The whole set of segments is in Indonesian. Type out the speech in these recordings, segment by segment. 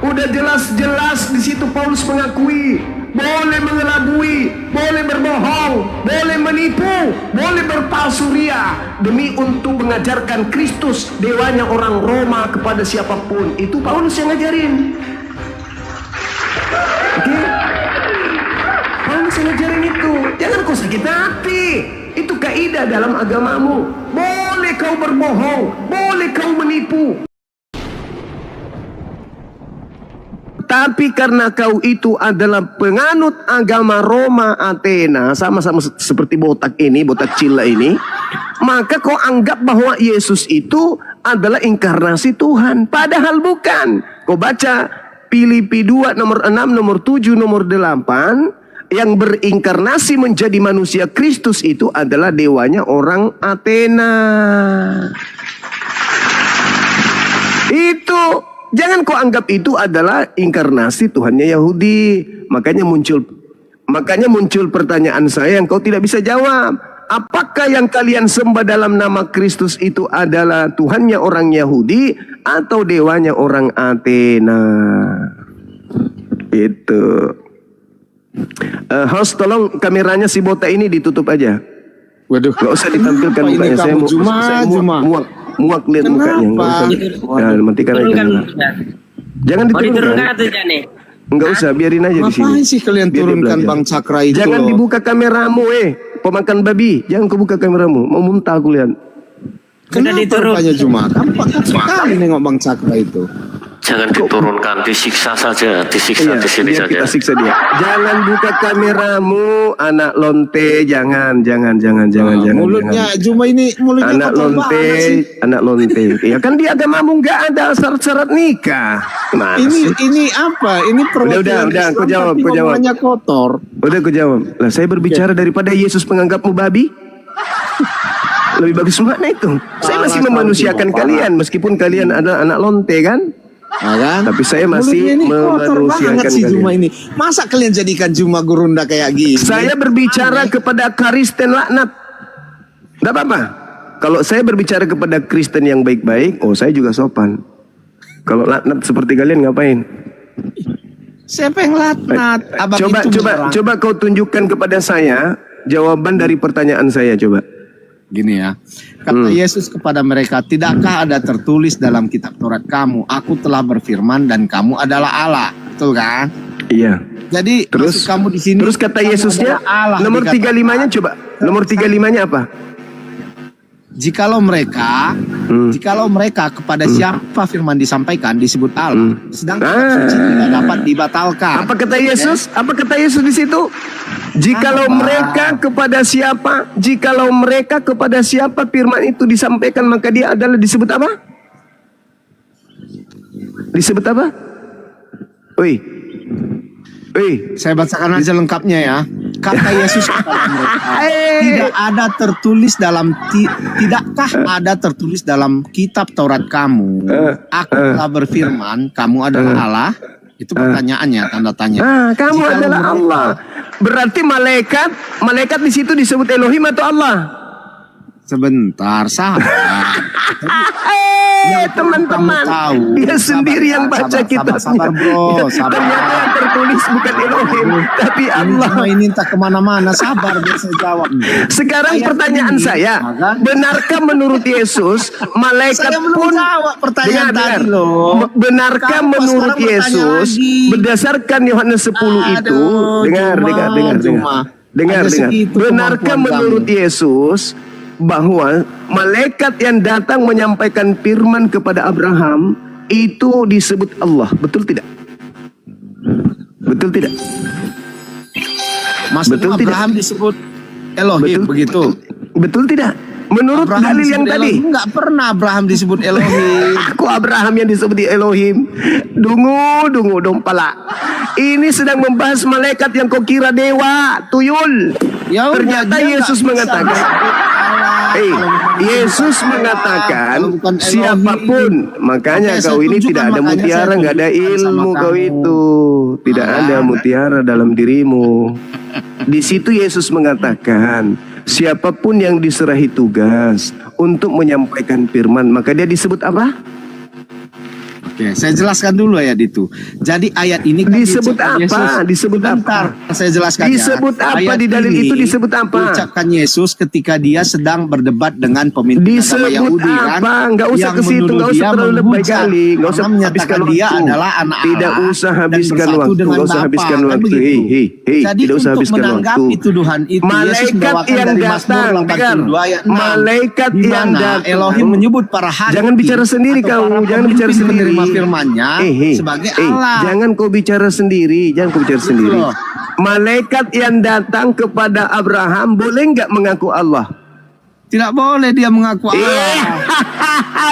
Udah jelas-jelas di situ Paulus mengakui boleh mengelabui, boleh berbohong, boleh menipu, boleh berpalsu ria demi untuk mengajarkan Kristus, dewanya orang Roma kepada siapapun. Itu Paulus yang ngajarin. Oke? Paulus yang ngajarin itu. Jangan kau sakit hati. Itu kaidah dalam agamamu. Boleh kau berbohong, boleh kau menipu. Tapi karena kau itu adalah penganut agama Roma Athena, sama-sama seperti botak ini, botak cila ini, maka kau anggap bahwa Yesus itu adalah inkarnasi Tuhan. Padahal bukan. Kau baca Filipi 2 nomor 6, nomor 7, nomor 8, yang berinkarnasi menjadi manusia Kristus itu adalah dewanya orang Athena. Itu jangan kau anggap itu adalah inkarnasi Tuhannya Yahudi. Makanya muncul pertanyaan saya yang kau tidak bisa jawab. Apakah yang kalian sembah dalam nama Kristus itu adalah Tuhannya orang Yahudi atau dewanya orang Athena? Itu. Host, tolong kameranya si botak ini ditutup aja. Waduh, gak usah ditampilkan mukanya. Saya muak lihat mukanya. Nah, matikan aja. Jangan diturunkan. Enggak usah, biarin aja di sini. Ngapain sih kalian turunkan Bang Cakra itu? Jangan dibuka kameramu, pemakan babi. Jangan kebuka kameramu. Mau muntah aku lihat. Kenapa rupanya Juma? Kampakkan sekali nengok Bang Cakra itu. Jangan diturunkan, disiksa saja, disiksa di sini saja. Kita siksa dia. Jangan buka kameramu, anak lonte, jangan. Mulutnya Juma ini mulutnya anak lonte. Ya kan di agamamu nggak ada syarat-syarat nikah. Ini apa? Ini perwakilan udah, aku jawab. Kotor. Udah aku jawab. Lah saya berbicara daripada Yesus menganggapmu babi. Lebih bagus mana itu? Saya masih memanusiakan kalian meskipun kalian adalah anak lonte kan? Kan? Tapi saya masih memanusiakan si Juma ini. Masa kalian jadikan Juma gurunda kayak gini? Saya berbicara kepada Kristen laknat. Tidak apa-apa. Kalau saya berbicara kepada Kristen yang baik-baik, saya juga sopan. Kalau laknat seperti kalian ngapain? Siapa yang laknat? Coba kau tunjukkan kepada saya jawaban dari pertanyaan saya, coba. Gini ya, kata Yesus kepada mereka, tidakkah ada tertulis dalam kitab Taurat kamu, aku telah berfirman dan kamu adalah Allah, betul kan? Iya. Jadi terus kamu di sini. Terus kata Yesusnya, nomor 35-nya coba, nomor 35-nya apa? Jikalau mereka kepada siapa firman disampaikan disebut Allah, sedangkan suci tidak dapat dibatalkan. Apa kata Yesus? Apa kata Yesus di situ? Jikalau mereka kepada siapa firman itu disampaikan, maka dia adalah disebut apa? Disebut apa? Saya bacakan aja lengkapnya ya. Kata Yesus kepada mereka, tidakkah ada tertulis dalam kitab Taurat kamu, aku telah berfirman, kamu adalah Allah? Itu pertanyaannya, tanda tanya. Kamu adalah Allah. Berarti malaikat di situ disebut Elohim atau Allah? Sebentar, sahabat. Teman-teman, dia sendiri yang baca kitabnya. Ternyata yang tertulis bukan Elohim, tapi Allah. Ini entah kemana-mana, sabar biar saya jawab. Sekarang pertanyaan saya, benarkah menurut Yesus malaikat pun benarkah menurut Yesus berdasarkan Yohanes 10 itu? Dengar. Benarkah menurut Yesus bahwa malaikat yang datang menyampaikan firman kepada Abraham itu disebut Allah? Betul tidak? Betul tidak? Maksudnya Abraham disebut Elohim, begitu? Betul tidak? Menurut dalil yang tadi, enggak pernah Abraham disebut Elohim. Aku Abraham yang disebut Elohim. Dungu dong pala. Ini sedang membahas malaikat yang kau kira dewa, tuyul. Ternyata Yesus mengatakan, Yesus mengatakan siapapun, makanya kau ini tidak ada mutiara, nggak ada ilmu kau itu, tidak ada mutiara dalam dirimu. Di situ Yesus mengatakan siapapun yang diserahi tugas untuk menyampaikan firman, maka dia disebut apa? Oke, saya jelaskan dulu ayat itu. Jadi ayat ini kan Disebut diucapkan apa? Yesus. Disebut Sebentar, apa? saya jelaskan ya. Disebut apa Ayat di dalil ini itu disebut apa? Diucapkan Yesus ketika dia sedang berdebat dengan pemimpin agama Disebut Yahudi kan. apa? Nggak usah yang ke situ, menuduh nggak usah dia terlalu lebay menghujat kali, nggak usah karena menyatakan habiskan dia waktu. adalah anak Tidak Allah usah dan habiskan bersatu waktu, dengan nggak usah Bapa, habiskan kan waktu. begitu. Hei, Jadi tidak usah untuk habiskan menanggapi waktu. tuduhan itu Yesus Malaikat membawakan yang dari Mazmur datang, 82 ayat 6. malaikat di yang mana datang. Elohim menyebut para hakim Jangan bicara sendiri atau kau, para jangan bicara pemimpin sendiri. penerima firman-Nya sebagai Allah. Jangan kau bicara sendiri, jangan kau bicara sendiri. loh. Malaikat yang datang kepada Abraham boleh nggak mengaku Allah? Tidak boleh dia mengaku Allah.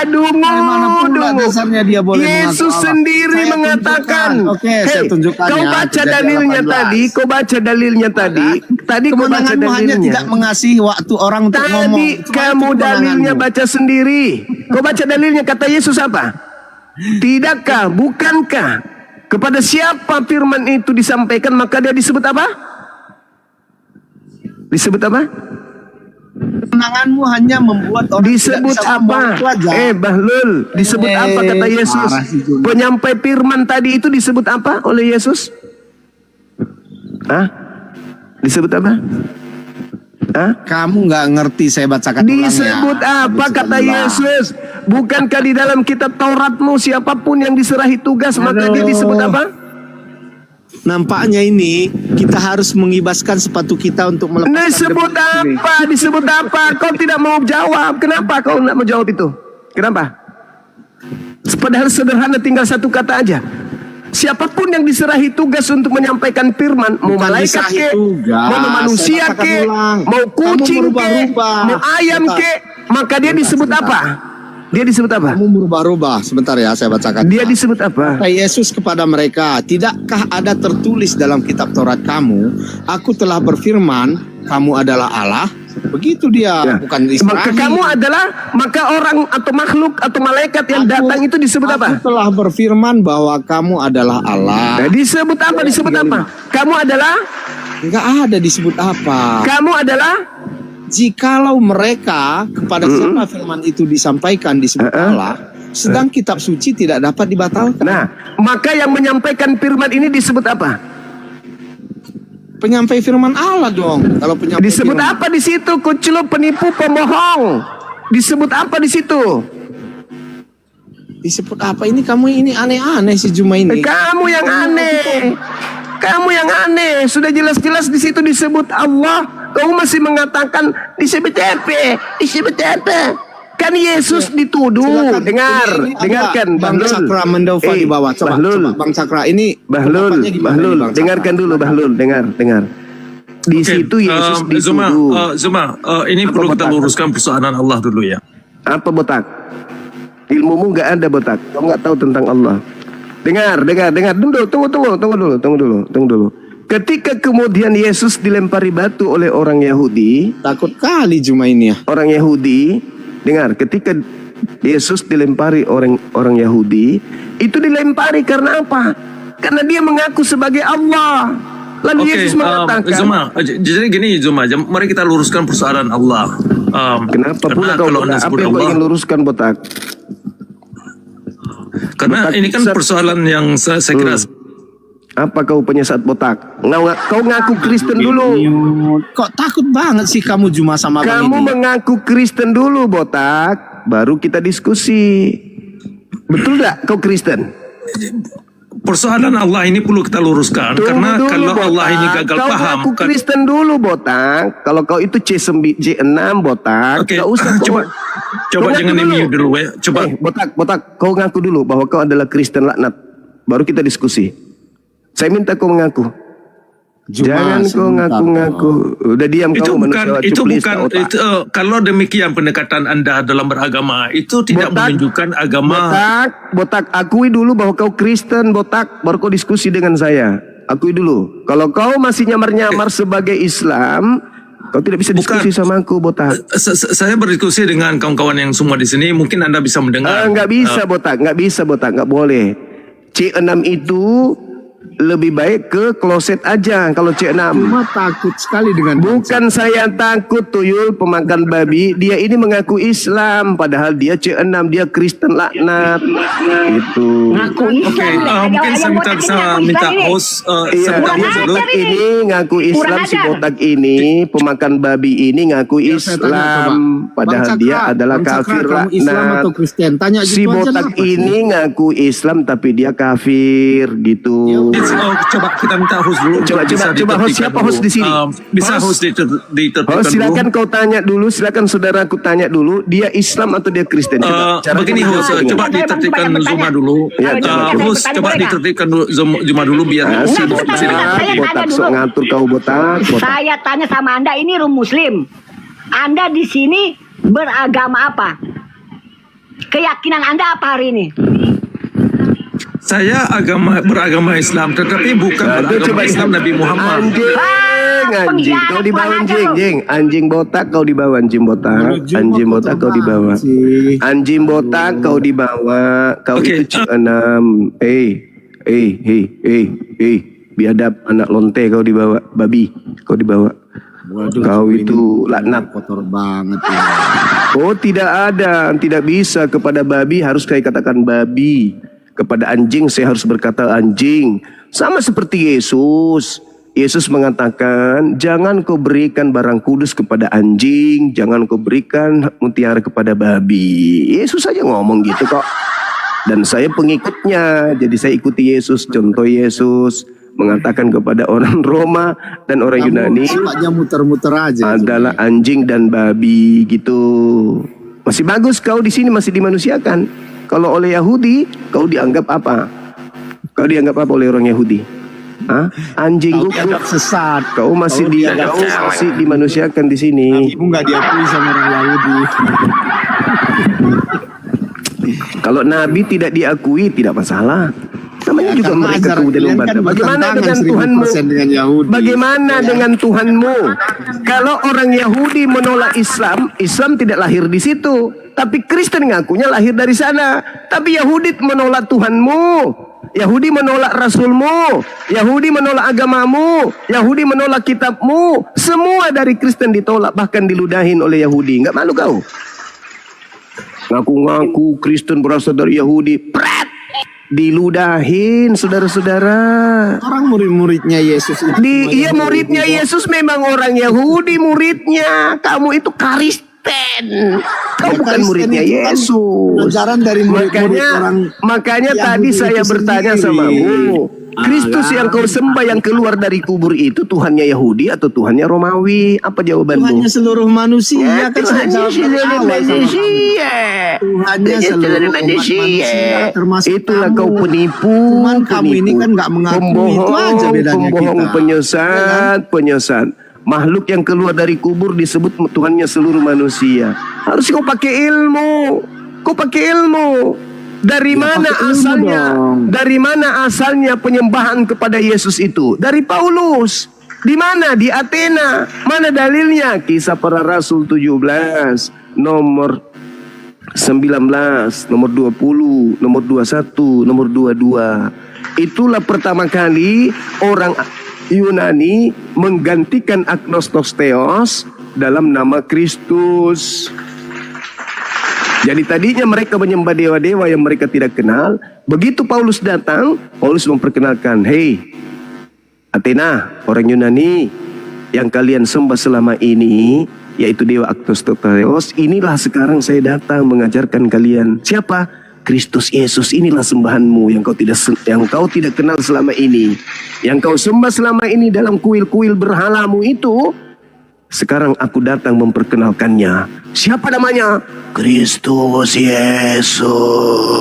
Dungu, Bagaimana pula dungu. dasarnya dia boleh Yesus mengaku Allah? sendiri Saya mengatakan. tunjukkan. Oke, saya tunjukkan Kau ya, baca Kejadian dalilnya 18. tadi, kau baca dalilnya tadi. Tadi kau baca Kemenanganmu hanya dalilnya. tidak mengasihi waktu orang untuk ngomong. Tadi Cuma kamu itu dalilnya kemenanganmu. baca sendiri. Kau baca dalilnya kata Yesus apa? Tidakkah, bukankah kepada siapa firman itu disampaikan maka dia disebut apa? Disebut apa? Kemenanganmu hanya membuat orang Disebut tidak bisa apa? ngomong, itu aja. Bahlul, disebut apa kata Yesus? marah sih juga. Penyampai firman tadi itu disebut apa oleh Yesus? Hah? Disebut apa? Hah? Kamu nggak ngerti saya bacakan ulangnya. Disebut apa Bacakan kata ulang. Yesus? Bukankah di dalam kitab Tauratmu siapapun yang diserahi tugas maka dia disebut apa? Nampaknya ini kita harus mengibaskan sepatu kita untuk melepaskan Disebut debu ini. apa? Disebut apa? Kau tidak mau jawab. Kenapa kau tidak mau jawab itu? Kenapa? Padahal sederhana tinggal satu kata aja. Siapapun yang diserahi tugas untuk menyampaikan firman, mau Bukan malaikat diserahi ke, tugas, mau manusia saya katakan ke, ulang. mau kucing Kamu ke, merubah-rubah. mau ayam Sebentar. ke, maka dia disebut Sebentar. apa? Dia disebut apa? Kamu berubah-ubah. Sebentar ya, saya bacakan. Dia disebut apa? Kata Yesus kepada mereka, tidakkah ada tertulis dalam kitab Taurat kamu, aku telah berfirman, kamu adalah Allah? Begitu dia, Ya. bukan Maka Israel. kamu adalah, maka orang atau makhluk atau malaikat yang datang itu disebut apa? Aku telah berfirman bahwa kamu adalah Allah. Nah, disebut apa? Disebut apa? Kamu adalah, Enggak ada disebut apa. kamu adalah. Jikalau mereka kepada siapa firman itu disampaikan disebut Allah, sedang kitab suci tidak dapat dibatalkan. Nah, maka yang menyampaikan firman ini disebut apa? Penyampai firman Allah dong. Kalau penyampai Disebut firman- apa di situ? Kucelup, penipu, pembohong. Disebut apa di situ? Disebut apa ini? Kamu ini aneh-aneh si Juma ini. Kamu yang aneh. Kamu yang aneh. Sudah jelas-jelas di situ disebut Allah. Kamu masih mengatakan disebut apa? Disebut apa? Kan Yesus dituduh. Silakan. Dengar, Ini ada dengarkan. Bang Bahlul. Cakra Mendova di bawah. Coba, Bahlul. coba Bang Cakra ini. Bahlul, pendapatnya gimana Bahlul, nih, Bang Cakra? dengarkan dulu Bahlul, dengar. Di situ Yesus dituduh. Zuma, ini Apa perlu kita botak? luruskan persoalan Allah dulu ya. Apa botak? Ilmumu nggak ada botak. Kau nggak tahu tentang Allah. Dengar. Tunggu dulu. Ketika kemudian Yesus dilempari batu oleh orang Yahudi, Takut kali Juma ini ya. orang Yahudi, dengar, ketika Yesus dilempari orang Yahudi, itu dilempari karena apa? Karena dia mengaku sebagai Allah. Lalu Oke, Yesus mengatakan, Zuma, jadi gini Zuma, mari kita luruskan persoalan Allah. kenapa pula Karena kau kalau botak? Anda Apa sebut yang kau Allah, ingin luruskan botak? karena botak ini kan besar. persoalan yang saya kira Apa kau penyesat botak? Kau ngaku Kristen dulu. Kok takut banget sih kamu Juma sama Bang Kamu ini? mengaku Kristen dulu botak, baru kita diskusi. Betul tak kau Kristen? persoalan Allah ini perlu kita luruskan. Karena Tunggu dulu, kalau Allah ini gagal kau paham, ngaku Kristen dulu botak. Kalau kau itu C6 botak, Oke, nggak usah kau. coba Kau jangan ngaku mute dulu ya. Coba botak, kau ngaku dulu bahwa kau adalah Kristen laknat. Baru kita diskusi. Saya minta kau mengaku. Juma, Jangan kau sebentar. ngaku-ngaku. Udah diam itu kau bukan manusia itu cuplis bukan tak otak. itu, kalau demikian pendekatan Anda dalam beragama itu tidak Botak, menunjukkan agama. Botak, akui dulu bahwa kau Kristen, botak, baru kau diskusi dengan saya. Akui dulu. Kalau kau masih nyamar-nyamar sebagai Islam, kau tidak bisa diskusi sama aku, botak. Saya berdiskusi dengan kawan-kawan yang semua di sini, mungkin Anda bisa mendengar. Nggak bisa, botak, nggak boleh. C6 itu lebih baik ke kloset aja kalau C6. Cuma takut sekali dengan Bukan saya takut tuyul pemakan babi. Dia ini mengaku Islam padahal dia C6, dia Kristen laknat. Itu. Ngaku Oke, Islam. mungkin saya minta host Iya, sebentar dia dulu. botak ini ngaku Islam, Kurang si ajar. botak ini pemakan babi ini ngaku Ya, saya tanya, Islam coba. padahal Bang dia Cakra, adalah Bang Cakra, kafir kamu Islam laknat. atau Kristen? Tanya Si gitu aja botak kenapa sih? ini ngaku Islam tapi dia kafir gitu. Coba kita minta host dulu. Coba, Bisa coba, host, ditertibkan siapa dulu. host di sini? Bisa host ditertibkan Oh, silakan dulu. kau tanya dulu, silakan saudaraku tanya dulu, dia Islam atau dia Kristen? Cara Begini kamu host, jawab. coba ditertibkan Zuma dulu. Ya, Host, coba ditertibkan dulu Zuma dulu biar Ah, si Enggak, botak, saya tanya botak dulu. sok ngatur kau botak. Saya tanya sama Anda, ini rum Muslim. Anda di sini beragama apa? Keyakinan Anda apa hari ini? Saya beragama Islam, tetapi bukan Aduh, beragama Islam Nabi Muhammad. Anjing, anjing, kau dibawa anjing, jing, anjing botak kau dibawa anjing botak, anjing botak kau dibawa, anjing botak kau dibawa, kau Oke, itu C6, biadab anak lonte kau dibawa, babi kau dibawa, Waduh, kau ini itu laknat. kotor banget ya. Oh tidak ada, tidak bisa kepada babi harus saya katakan babi. Kepada anjing saya harus berkata anjing. Sama seperti Yesus. Yesus mengatakan, jangan kau berikan barang kudus kepada anjing, jangan kau berikan mutiara kepada babi. Yesus saja ngomong gitu kok. Dan saya pengikutnya, jadi saya ikuti Yesus. Contoh Yesus mengatakan kepada orang Roma dan orang Yunani Sukanya muter-muter aja. adalah anjing dan babi gitu. Masih bagus kau di sini masih dimanusiakan. Kalau oleh Yahudi kau dianggap apa? Kau dianggap apa oleh orang Yahudi? Hah? Anjing Kau guguk. dianggap sesat. Kau masih kau masih dimanusiakan di sini. Kamu nggak diakui sama orang Yahudi. Kalau Nabi tidak diakui tidak masalah. Namanya juga karena mereka ajaran kemudian kalian membantah. kan Bagaimana bertentangan dengan 1000% Tuhanmu? dengan Yahudi. Bagaimana dengan Tuhanmu? Kalau orang Yahudi menolak Islam, Islam tidak lahir di situ. Tapi Kristen ngakunya lahir dari sana. Tapi Yahudi menolak Tuhanmu. Yahudi menolak Rasulmu. Yahudi menolak agamamu. Yahudi menolak kitabmu. Semua dari Kristen ditolak, bahkan diludahin oleh Yahudi. Nggak malu kau? Ngaku-ngaku Kristen berasal dari Yahudi. Pret! Diludahin, saudara-saudara. Orang murid-muridnya Yesus itu. Iya, muridnya Yesus memang orang Yahudi muridnya. Kamu itu Kristen. Kau Ya, bukan Kristen muridnya itu kan Yesus. ajaran dari murid-murid orang Makanya Yahudi tadi itu saya bertanya sendiri. samamu. Kristus yang kau sembah yang keluar dari kubur itu Tuhannya Yahudi atau Tuhannya Romawi? Apa jawabanmu? Tuhannya seluruh manusia kan sudah jawab dari awal sama kamu. Tuhannya seluruh umat manusia termasuk Itulah kamu. kau penipu. Cuman kamu ini kan nggak mengakui, itu aja bedanya pembohong, kita. penyesat, penyesat. Makhluk yang keluar dari kubur disebut Tuhannya seluruh manusia. Harus kau pakai ilmu. Kau pakai ilmu. Dari Ya, mana pakai ilmu asalnya? dong. Dari mana asalnya penyembahan kepada Yesus itu? Dari Paulus. Di mana? Di Athena. Mana dalilnya? Kisah Para Rasul 17, nomor 19, nomor 20, nomor 21, nomor 22. Itulah pertama kali orang Yunani menggantikan agnostos theos dalam nama Kristus. Jadi tadinya mereka menyembah dewa-dewa yang mereka tidak kenal. Begitu Paulus datang, Paulus memperkenalkan, "Hei, Athena, orang Yunani yang kalian sembah selama ini, yaitu dewa agnostos theos, inilah sekarang saya datang mengajarkan kalian. Siapa? Kristus Yesus, inilah sembahanmu yang kau tidak kenal selama ini. Yang kau sembah selama ini dalam kuil-kuil berhalamu itu, sekarang aku datang memperkenalkannya. Siapa namanya? Kristus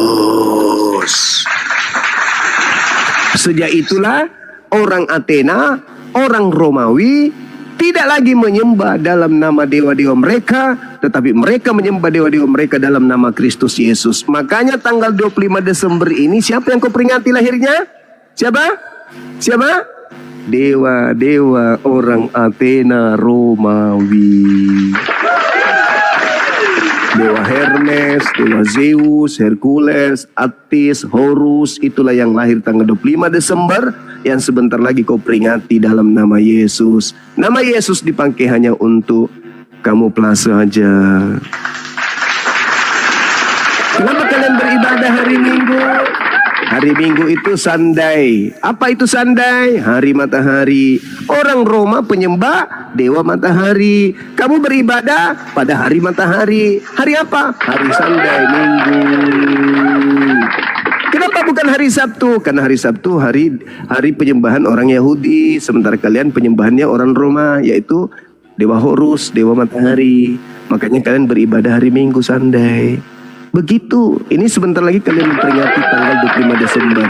Yesus." Sejak itulah orang Athena, orang Romawi tidak lagi menyembah dalam nama dewa-dewa mereka, tetapi mereka menyembah dewa-dewa mereka dalam nama Kristus Yesus. Makanya tanggal 25 Desember ini siapa yang kau peringati lahirnya? Siapa? Siapa? Dewa-dewa orang Athena Romawi. Dewa Hermes, Dewa Zeus, Hercules, Attis, Horus, itulah yang lahir tanggal 25 Desember, yang sebentar lagi kau peringati dalam nama Yesus. Nama Yesus dipakai hanya untuk kamuflase aja. Kenapa kalian beribadah hari Minggu? Hari Minggu itu Sunday. Apa itu Sunday? Hari matahari. Orang Roma penyembah dewa matahari. Kamu beribadah pada hari matahari. Hari apa? Hari Sunday, Minggu. Kenapa bukan hari Sabtu? Karena hari Sabtu hari penyembahan orang Yahudi, sementara kalian penyembahannya orang Roma, yaitu dewa Horus, dewa matahari. Makanya kalian beribadah hari Minggu, Sunday. Begitu. Ini sebentar lagi kalian memperingati tanggal 25 Desember.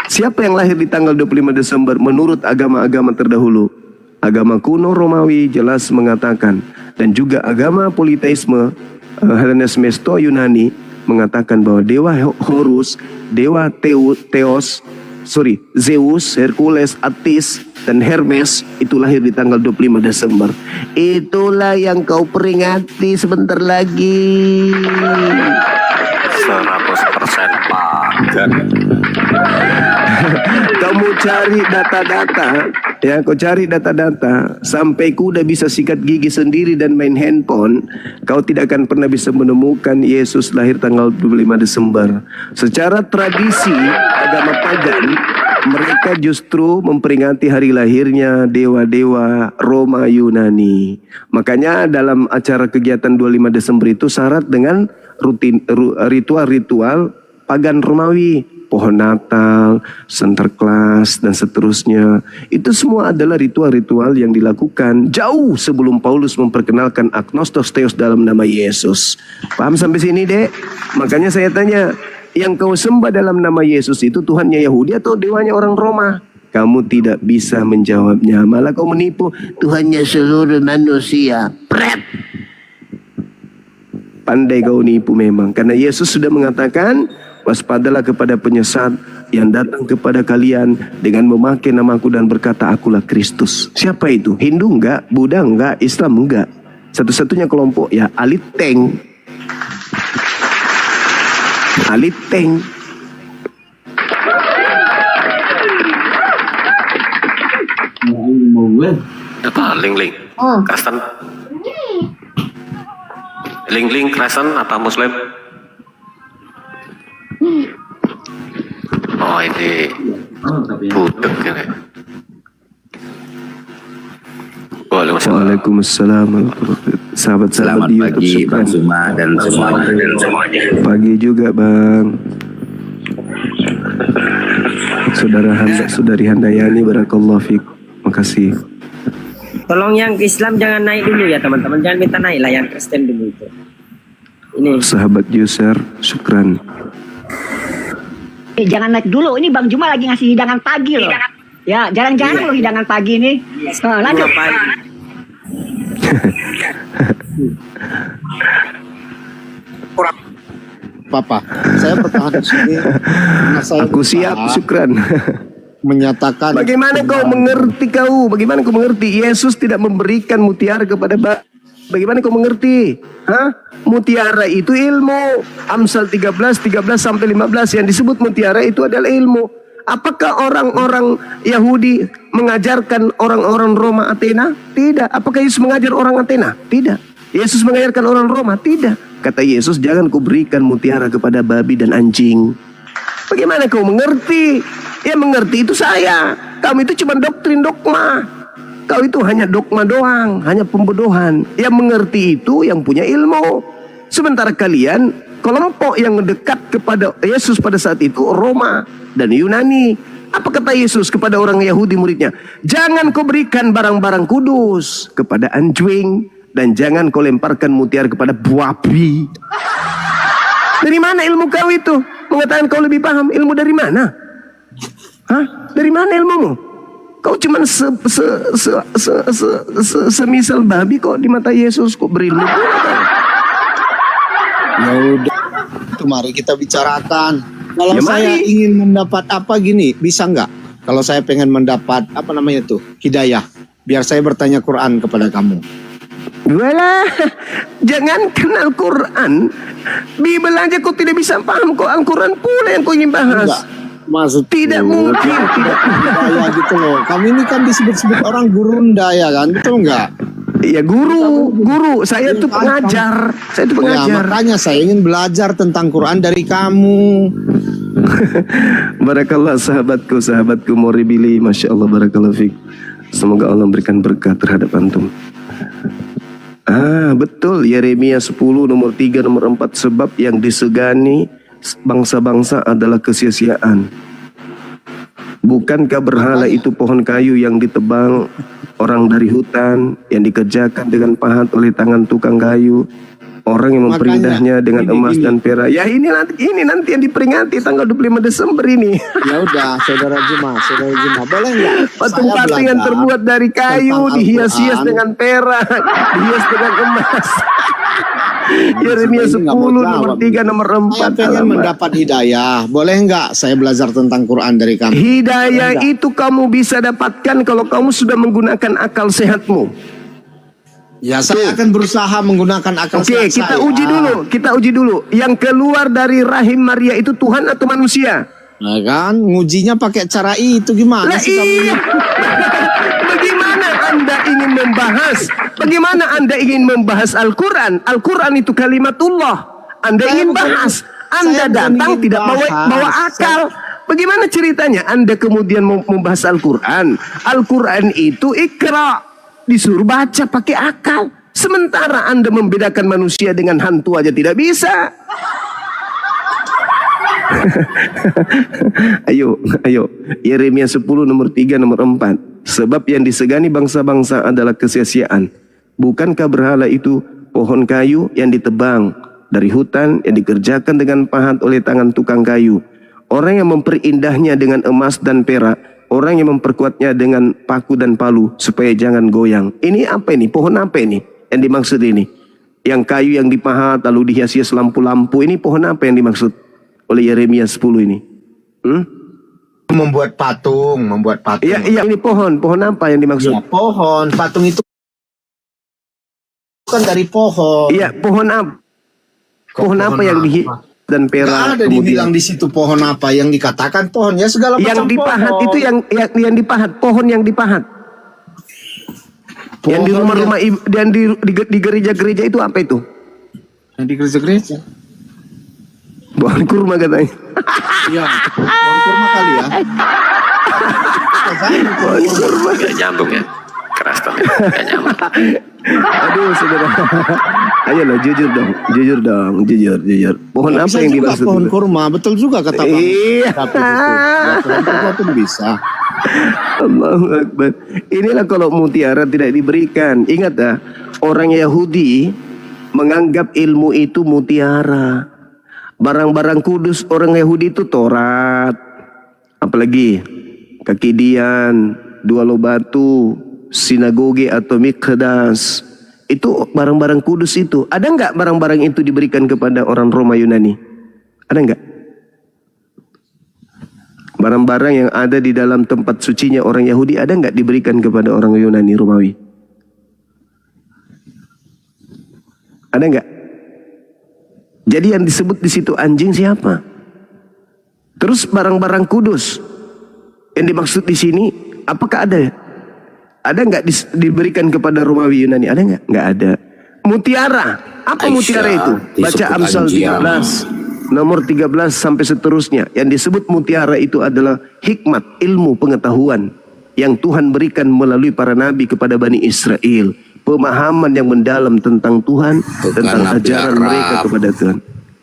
Siapa yang lahir di tanggal 25 Desember menurut agama-agama terdahulu? Agama kuno Romawi jelas mengatakan, dan juga agama politeisme Hellenes Mesto Yunani mengatakan bahwa dewa Horus, dewa Zeus, Hercules, Attis, dan Hermes itu lahir di tanggal 25 Desember. Itulah yang kau peringati sebentar lagi. 100% pagan. Kamu cari data-data, ya, kau cari data-data sampai kuda bisa sikat gigi sendiri dan main handphone, kau tidak akan pernah bisa menemukan Yesus lahir tanggal 25 Desember. Secara tradisi agama pagan, mereka justru memperingati hari lahirnya dewa-dewa Roma Yunani. Makanya dalam acara kegiatan 25 Desember itu syarat dengan ritual-ritual pagan Romawi. Pohon Natal, Sinterklas, dan seterusnya. Itu semua adalah ritual-ritual yang dilakukan jauh sebelum Paulus memperkenalkan agnostos theos dalam nama Yesus. Paham sampai sini, Dek? Makanya saya tanya, yang kau sembah dalam nama Yesus itu Tuhannya Yahudi atau dewanya orang Roma? Kamu tidak bisa menjawabnya, malah kau menipu Tuhannya seluruh manusia. Pret! Pandai kau nipu memang, karena Yesus sudah mengatakan, waspadalah kepada penyesat yang datang kepada kalian dengan memakai namaku dan berkata akulah Kristus. Siapa itu? Hindu enggak? Buddha enggak? Islam enggak? Satu-satunya kelompok ya Aliteng. Aliteng. Apa Ling? Kristen? Ling Kristen apa Muslim? Oh ini budek ini. Waalaikumsalam warahmatullahi wabarakatuh. Sahabat-sahabat di YouTube, pagi Bang Suma dan semuanya. Pagi juga Bang. Saudari Handayani, barakallahu fiik. Makasih. Tolong yang Islam jangan naik dulu ya teman-teman, jangan minta naik lah, yang Kristen dulu itu. Ini Sahabat user, syukran. Jangan naik dulu. Ini Bang Juma lagi ngasih hidangan pagi loh. Ya, jarang-jarang loh hidangan pagi ini. Lanjut. Papa, saya bertahan di sini karena saya Aku siap, berusaha syukran. menyatakan Bagaimana kau mengerti Bagaimana kau mengerti Yesus tidak memberikan mutiara kepada bagaimana kau mengerti? Hah? Mutiara itu ilmu. Amsal 13 sampai 15 yang disebut mutiara itu adalah ilmu. Apakah orang-orang Yahudi mengajarkan orang-orang Roma Athena? Tidak. Apakah Yesus mengajar orang Athena? Tidak. Yesus mengajarkan orang Roma? Tidak. Kata Yesus, jangan kau berikan mutiara kepada babi dan anjing. Bagaimana kau mengerti? Ya mengerti itu saya. Kamu itu cuma doktrin dogma. Kau itu hanya dogma doang, hanya pembodohan. Yang mengerti itu yang punya ilmu. Sementara kalian, kelompok yang dekat kepada Yesus pada saat itu Roma dan Yunani. Apa kata Yesus kepada orang Yahudi muridnya? Jangan kau berikan barang-barang kudus kepada anjing, dan jangan kau lemparkan mutiara kepada babi. Dari mana ilmu kau itu? Mengatakan kau lebih paham. Ilmu dari mana? Hah? Dari mana ilmumu? Kau cuman semisal babi kok di mata Yesus, kok berilmu. ya udah, itu mari kita bicarakan. Kalau Ya, saya mari. ingin mendapat apa gini, bisa nggak? Kalau saya pengen mendapat apa namanya tuh hidayah, biar saya bertanya Quran kepada kamu. Walah, jangan kenal Quran. Bibel aja kau tidak bisa paham kok. Al-Quran pula yang kau ingin bahas. Enggak. Maksud Tidak mungkin, tidak. Daya gitu loh. Kamu ini kan disebut-sebut orang guru daya kan, betul nggak? Ya guru, saya tuh pengajar, saya tuh Ya, pengajar. makanya saya ingin belajar tentang Quran dari kamu. Barakallah sahabatku Moribili, Masya Allah, barakallah fiik. Semoga Allah memberikan berkah terhadap antum. Betul, Yeremia 10 nomor 3 nomor 4, sebab yang disegani bangsa-bangsa adalah kesia-siaan. Bukankah berhala itu pohon kayu yang ditebang orang dari hutan, yang dikerjakan dengan pahat oleh tangan tukang kayu, orang yang memperindah dengan emas dan perak. Ya ini nanti yang diperingati tanggal 25 Desember ini. Ya udah, saudara Jemaah, boleh nggak? Patung-patung yang terbuat dari kayu, dihias-hias dengan perak, dihias dengan emas. Yeremia 10 nomor 3 nomor 4. Saya pengen mendapat hidayah. Boleh nggak saya belajar tentang Quran dari kamu? Hidayah itu kamu bisa dapatkan kalau kamu sudah menggunakan akal sehatmu. Ya, saya akan berusaha menggunakan akal Oke, sehat kita uji dulu. Yang keluar dari rahim Maria itu Tuhan atau manusia? Nah kan, ngujinya pakai cara itu gimana Lah sih kamu? iya. Bagaimana Anda ingin membahas? Bagaimana Anda ingin membahas Al-Quran? Al-Quran itu kalimatullah. Anda ingin bahas. Anda datang tidak bawa akal. Bagaimana ceritanya Anda kemudian membahas Al-Quran? Al-Quran itu ikra. Disuruh baca pakai akal. Sementara Anda membedakan manusia dengan hantu aja tidak bisa. Ayo. Yeremia 10 nomor 3 nomor 4. Sebab yang disegani bangsa-bangsa adalah kesia-siaan. Bukankah berhala itu pohon kayu yang ditebang dari hutan, yang dikerjakan dengan pahat oleh tangan tukang kayu? Orang yang memperindahnya dengan emas dan perak, orang yang memperkuatnya dengan paku dan palu supaya jangan goyang. Ini apa ini? Pohon apa ini yang dimaksud ini? Yang kayu yang dipahat lalu dihias-hias lampu-lampu, ini pohon apa yang dimaksud oleh Yeremia 10 ini? Membuat patung. Iya, ini pohon apa yang dimaksud? Ya, pohon, patung itu kan dari pohon. Iya, pohon apa? Pohon apa yang dan Nggak perak ada dibilang di situ pohon apa yang dikatakan pohon ya segala yang macam dipahat pohon. itu yang dipahat, pohon yang dipahat. Yang di rumah-rumah dan di gereja-gereja itu apa itu? Yang di gereja-gereja. Pohon kurma katanya. Iya, pohon kurma kali ya. Pohon kurma. Gak nyambung ya. Keras tapi gak nyambung. Aduh, saudara. Ayolah, jujur dong. Pohon apa Bisa yang juga dimaksud? pohon kurma, betul juga kata Bang. Iya. Tapi pohon kurma pun bisa. Allahu Akbar. Inilah kalau mutiara tidak diberikan. Ingat ya, orang Yahudi menganggap ilmu itu mutiara. Barang-barang kudus orang Yahudi itu Taurat, apalagi Kakidian, dua loh batu, sinagoge atau Mikdas. Itu barang-barang kudus itu. Ada nggak barang-barang itu diberikan kepada orang Roma Yunani? Ada nggak? Barang-barang yang ada di dalam tempat sucinya orang Yahudi ada nggak diberikan kepada orang Yunani Romawi? Ada nggak? Jadi yang disebut di situ anjing siapa? Terus barang-barang kudus yang dimaksud di sini apakah ada? Ada nggak diberikan kepada Romawi Yunani? Ada nggak? Nggak ada. Mutiara, apa Aisyah mutiara itu? Baca disebut Amsal anjing. 13 nomor 13 sampai seterusnya. Yang disebut mutiara itu adalah hikmat, ilmu, pengetahuan yang Tuhan berikan melalui para nabi kepada Bani Israel. Pemahaman yang mendalam tentang Tuhan, tentang Nabi ajaran Arab. mereka kepada Tuhan.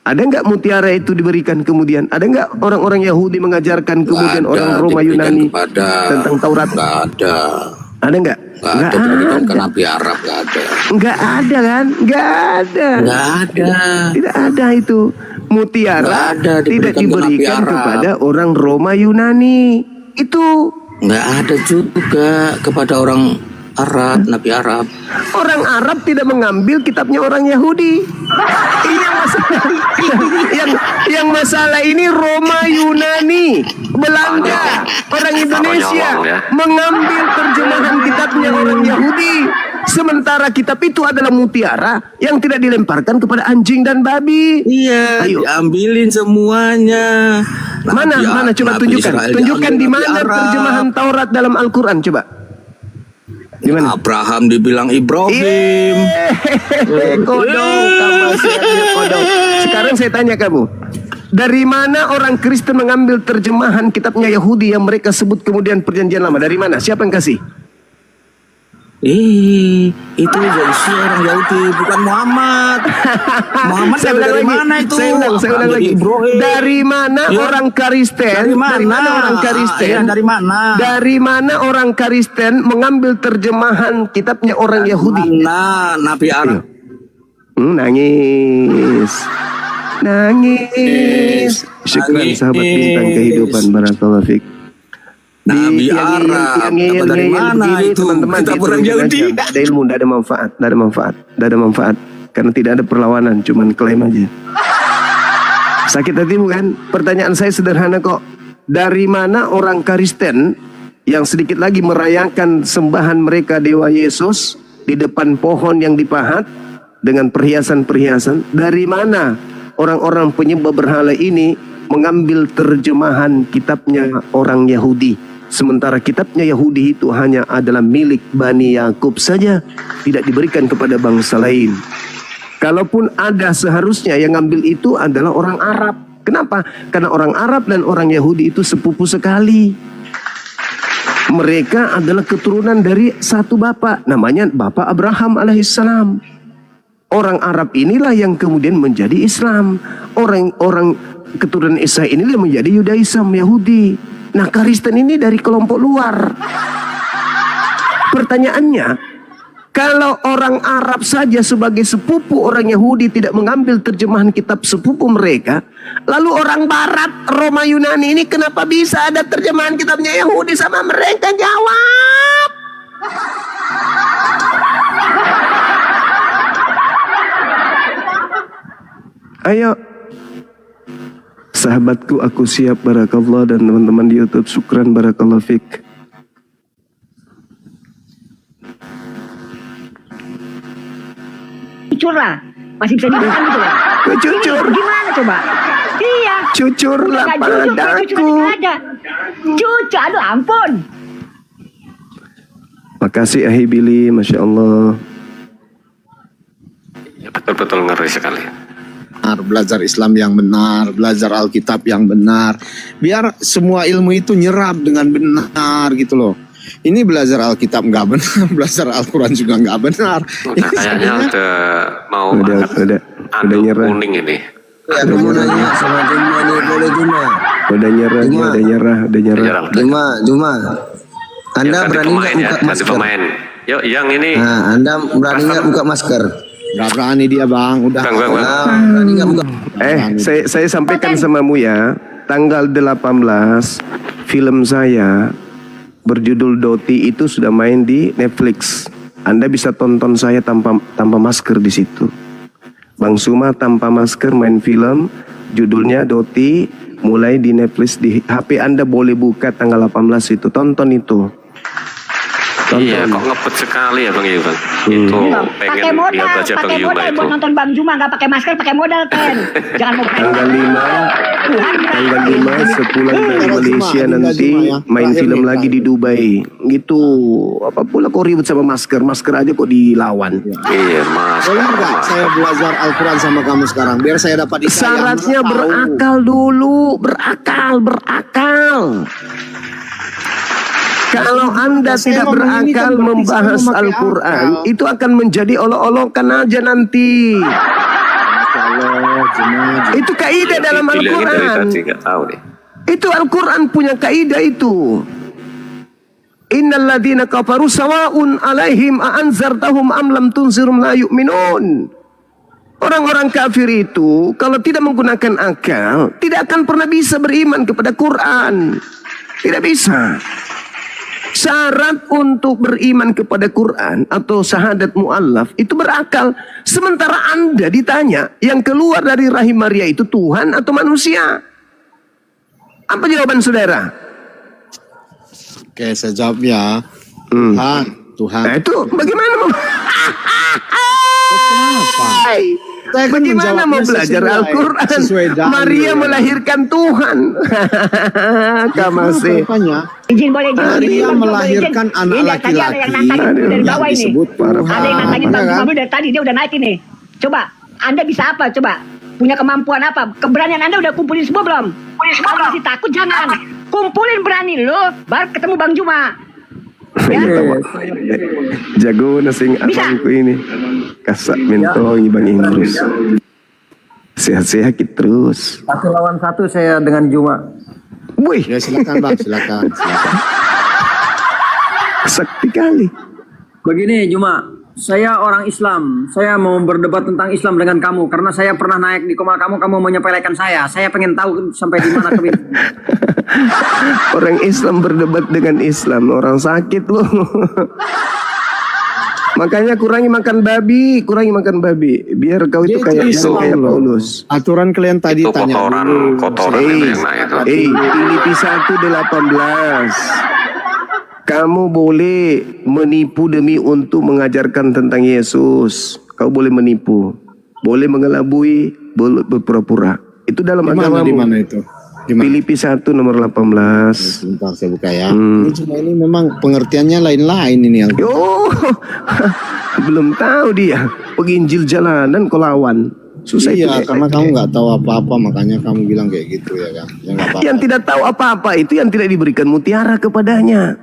Ada nggak mutiara itu diberikan kemudian? Ada nggak orang-orang Yahudi mengajarkan kemudian Nggak ada, orang Roma diberikan Yunani kepada, tentang Taurat? nggak ada. Ada nggak? Nggak ada diberikan ke Nabi Arab, nggak ada. Nggak ada kan? Nggak ada. Nggak ada. Tidak ada itu. Mutiara Nggak ada, tidak diberikan ke Nabi diberikan Arab. kepada orang Roma Yunani. Itu Nggak ada juga kepada orang Arab, Nabi Arab. orang Arab tidak mengambil kitabnya orang Yahudi. Ini yang masalah. yang masalah ini Roma Yunani, Belanda, orang Indonesia Nyolong ya. mengambil terjemahan kitabnya orang Yahudi. Sementara kitab itu adalah mutiara yang tidak dilemparkan kepada anjing dan babi. Iya, Ayo. diambilin semuanya. Mana coba Nabi tunjukkan. Israel Tunjukkan diambil di Nabi mana Arab. terjemahan Taurat dalam Al-Qur'an coba. Di mana? Abraham dibilang Ibrahim. Kodong, kamu masih ada kodong. Sekarang saya tanya kamu, dari mana orang Kristen mengambil terjemahan kitabnya Yahudi yang mereka sebut kemudian Perjanjian Lama? Dari mana? Siapa yang kasih? Itu Yesus orang Yahudi, bukan Muhammad. Muhammad Saya ulang dari lagi. mana itu? Saya ulang lagi. Ibrahim. Dari mana Ya. orang Kristen? Dari mana? orang Kristen? Iya, dari mana? Dari mana orang Kristen mengambil terjemahan kitabnya orang Yahudi? Mana Nabi Arab? Nangis. Nangis. Syukur Nangis. sahabat bintang kehidupan, barakallahu fiik. Nabi Arab. Dapat dari mana itu? Teman-teman, Kita itu orang Yahudi. tidak ada ilmu, tidak ada manfaat, tidak ada manfaat, karena tidak ada perlawanan, cuman klaim aja. Sakit hati bukan? Pertanyaan saya sederhana kok. Dari mana orang Kristen yang sedikit lagi merayakan sembahan mereka Dewa Yesus di depan pohon yang dipahat dengan perhiasan-perhiasan? Dari mana orang-orang penyembah berhala ini mengambil terjemahan kitabnya orang Yahudi? Sementara kitabnya Yahudi itu hanya adalah milik Bani Yakub saja, tidak diberikan kepada bangsa lain. Kalaupun ada, seharusnya yang ngambil itu adalah orang Arab. Kenapa? Karena orang Arab dan orang Yahudi itu sepupu sekali. Mereka adalah keturunan dari satu bapak, namanya Bapak Abraham alaihissalam. Orang Arab inilah yang kemudian menjadi Islam. Orang keturunan Isa inilah yang menjadi Yudaism, Yahudi. Nah, Kristen ini dari kelompok luar. Pertanyaannya, kalau orang Arab saja sebagai sepupu orang Yahudi tidak mengambil terjemahan kitab sepupu mereka, lalu orang Barat, Roma Yunani ini kenapa bisa ada terjemahan kitabnya Yahudi sama mereka? Jawab. Ayo. Sahabatku, aku siap, barakallah, dan teman-teman di YouTube, syukran, barakallah fik. Cucur lah. Masih bisa dimakan gitu lah. Cucur. Gimana coba? Iya. Cucur lah Nggak cucur, cucur padaku. nggak ada. Cucur, aduh ampun. Makasih Ahi Billy, Masya Allah. Ya, betul-betul ngeri sekali. Belajar Islam yang benar, belajar Alkitab yang benar, biar semua ilmu itu nyerap dengan benar gitu loh. Ini belajar Alkitab nggak benar, belajar Al-Quran juga nggak benar. Udah kayaknya udah mau angkat udah anduk nyerah. kuning ini. Ya, aku mau nanya sama Juma nih, boleh Juma? Udah nyerah, Juma. udah nyerah. Jarang. Juma. Anda Ya, ganti berani pemain nggak ya, buka ganti masker? pemain. Yuk, yang ini. Nah, Anda berani nggak buka masker? Gak berani dia bang, udah. Bang. Nah, berani nggak buka? Saya sampaikan samamu ya, tanggal 18 film saya berjudul Doti itu sudah main di Netflix. Anda bisa tonton saya tanpa masker di situ. Bang Suma tanpa masker main film, judulnya Doti, mulai di Netflix. Di HP Anda boleh buka tanggal 18 itu, tonton itu. Iya, kok ngebet sekali ya Bang Yuban. Itu Pakai pengen modal, dia baca Bang pakai Yuban modal itu. buat nonton Bang Juma, nggak pakai masker, pakai modal Ken. Jangan mau pakai Tanggal 5 Tanggal 5 sepulang dari Malaysia nanti main film lagi di Dubai. Gitu. Apa pula kok ribut sama masker? Masker aja kok dilawan. Iya, Mas. Boleh nggak saya belajar Al-Quran sama kamu sekarang, biar saya dapat hidayah? Syaratnya Tahu. berakal dulu, berakal. Kalau Anda Saya tidak ngomong ini berakal kan berarti membahas saya memakai Al-Quran, akal. itu akan menjadi olok-olokan aja nanti. Masya Allah, Juma. Itu kaidah dalam Bilangin dari Al-Quran. tadi nggak tahu deh. Itu Al-Quran punya kaidah itu. Innal ladzina kafaru sawa'un 'alaihim a anzartahum am lam tunzirum la yu'minun. Orang-orang kafir itu kalau tidak menggunakan akal tidak akan pernah bisa beriman kepada Quran. Tidak bisa. Syarat untuk beriman kepada Quran atau syahadat mu'allaf itu berakal. Sementara Anda ditanya yang keluar dari rahim Maria itu Tuhan atau manusia? Apa jawaban saudara? Oke, saya jawab ya. Tuhan, Tuhan. Nah, itu bagaimana Kenapa? Saya kan bagaimana mau menjawabnya belajar sesuai Al-Quran? dalil. Maria melahirkan Tuhan. Kamase. Makanya Izin boleh izin. Maria izin, Bang, melahirkan izin. anak Ini dari tadi ada laki-laki yang nantangin dari yang bawah ini. disebut Tuhan. Ada yang nantangin Bang Ya kan? Juma dari tadi, dia udah naik ini. Coba, Anda bisa apa? Coba, punya kemampuan apa? Keberanian Anda udah kumpulin semua belum? Kalau masih takut jangan. Kumpulin berani lo, baru ketemu Bang Juma. Ya? Jago na sing abangku ini. Kasak mentong Bang Indrus. Sehat-sehat terus. 1 lawan 1 saya dengan Juma. Wih, Ya silakan Bang, silakan. sakti kali. Begini Juma, saya orang Islam. Saya mau berdebat tentang Islam dengan kamu karena saya pernah naik di koma kamu menyepelekan saya. Saya pengen tahu sampai di mana Orang Islam berdebat dengan Islam, orang sakit loh. Makanya kurangi makan babi, biar kau itu kayak Paulus. Aturan kalian tadi Itu tanya kotoran itu enak itu. Filipi 1:18. Kamu boleh menipu demi untuk mengajarkan tentang Yesus. Kau boleh menipu, boleh mengelabui, boleh berpura-pura. Itu dalam agamamu. Di mana itu? Di mana? Filipi 1:18. Sebentar saya buka ya. Ini cuma ini memang pengertiannya lain-lain ini yang Yo, belum tahu dia. Penginjil jalanan kau lawan. Susah iya, itu. karena kamu nggak tahu apa-apa makanya kamu bilang kayak gitu ya kan. Ya nggak apa-apa. Yang tidak tahu apa-apa itu yang tidak diberikan mutiara kepadanya.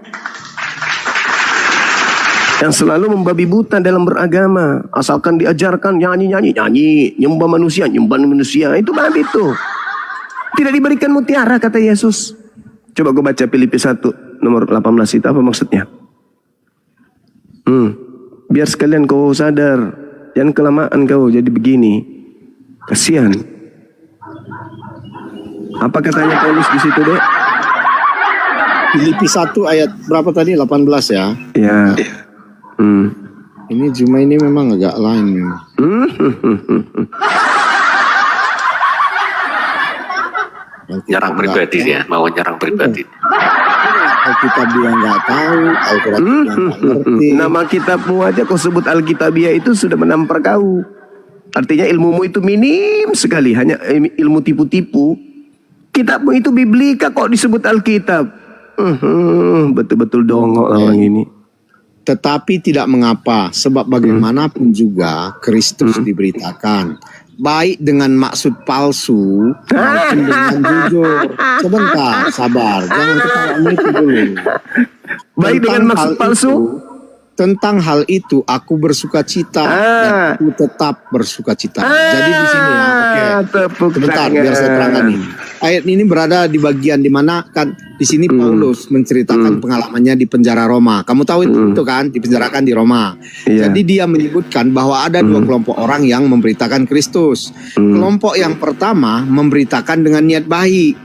Yang selalu membabi buta dalam beragama. Asalkan diajarkan nyanyi, nyembah manusia. Itu babi itu. Tidak diberikan mutiara kata Yesus. Coba gue baca Filipi 1:18 itu apa maksudnya? Biar sekalian kau sadar. Jangan kelamaan kau jadi begini. Kasihan. Apa katanya Paulus di situ, Dek? Filipi 1 ayat berapa tadi? 18 ya. Ya. Ini Juma ini memang agak lain memang. Nyerang pribadi ya, mau nyerang pribadi. Alkitab dia nggak tahu, Al-Quran dia nggak ngerti. Nama kitabmu aja kau sebut Alkitabiah itu sudah menampar kau. Artinya ilmumu itu minim sekali, hanya ilmu tipu-tipu. Kitabmu itu Biblika kok disebut Alkitab. Betul-betul dongok orang ini. Tetapi tidak mengapa, sebab bagaimanapun juga Kristus diberitakan. Baik dengan maksud palsu maupun dengan jujur. Sebentar, sabar, jangan ketawa itu dulu. Baik dengan maksud palsu. Tentang hal itu aku bersuka cita dan aku tetap bersuka cita. Jadi di sini ya, oke. Sebentar biar saya terangkan ini. Ayat ini berada di bagian di mana kan di sini Paulus menceritakan pengalamannya di penjara Roma. Kamu tahu itu kan, dipenjarakan di Roma. Iya. Jadi dia menyebutkan bahwa ada dua kelompok orang yang memberitakan Kristus. Kelompok yang pertama memberitakan dengan niat baik.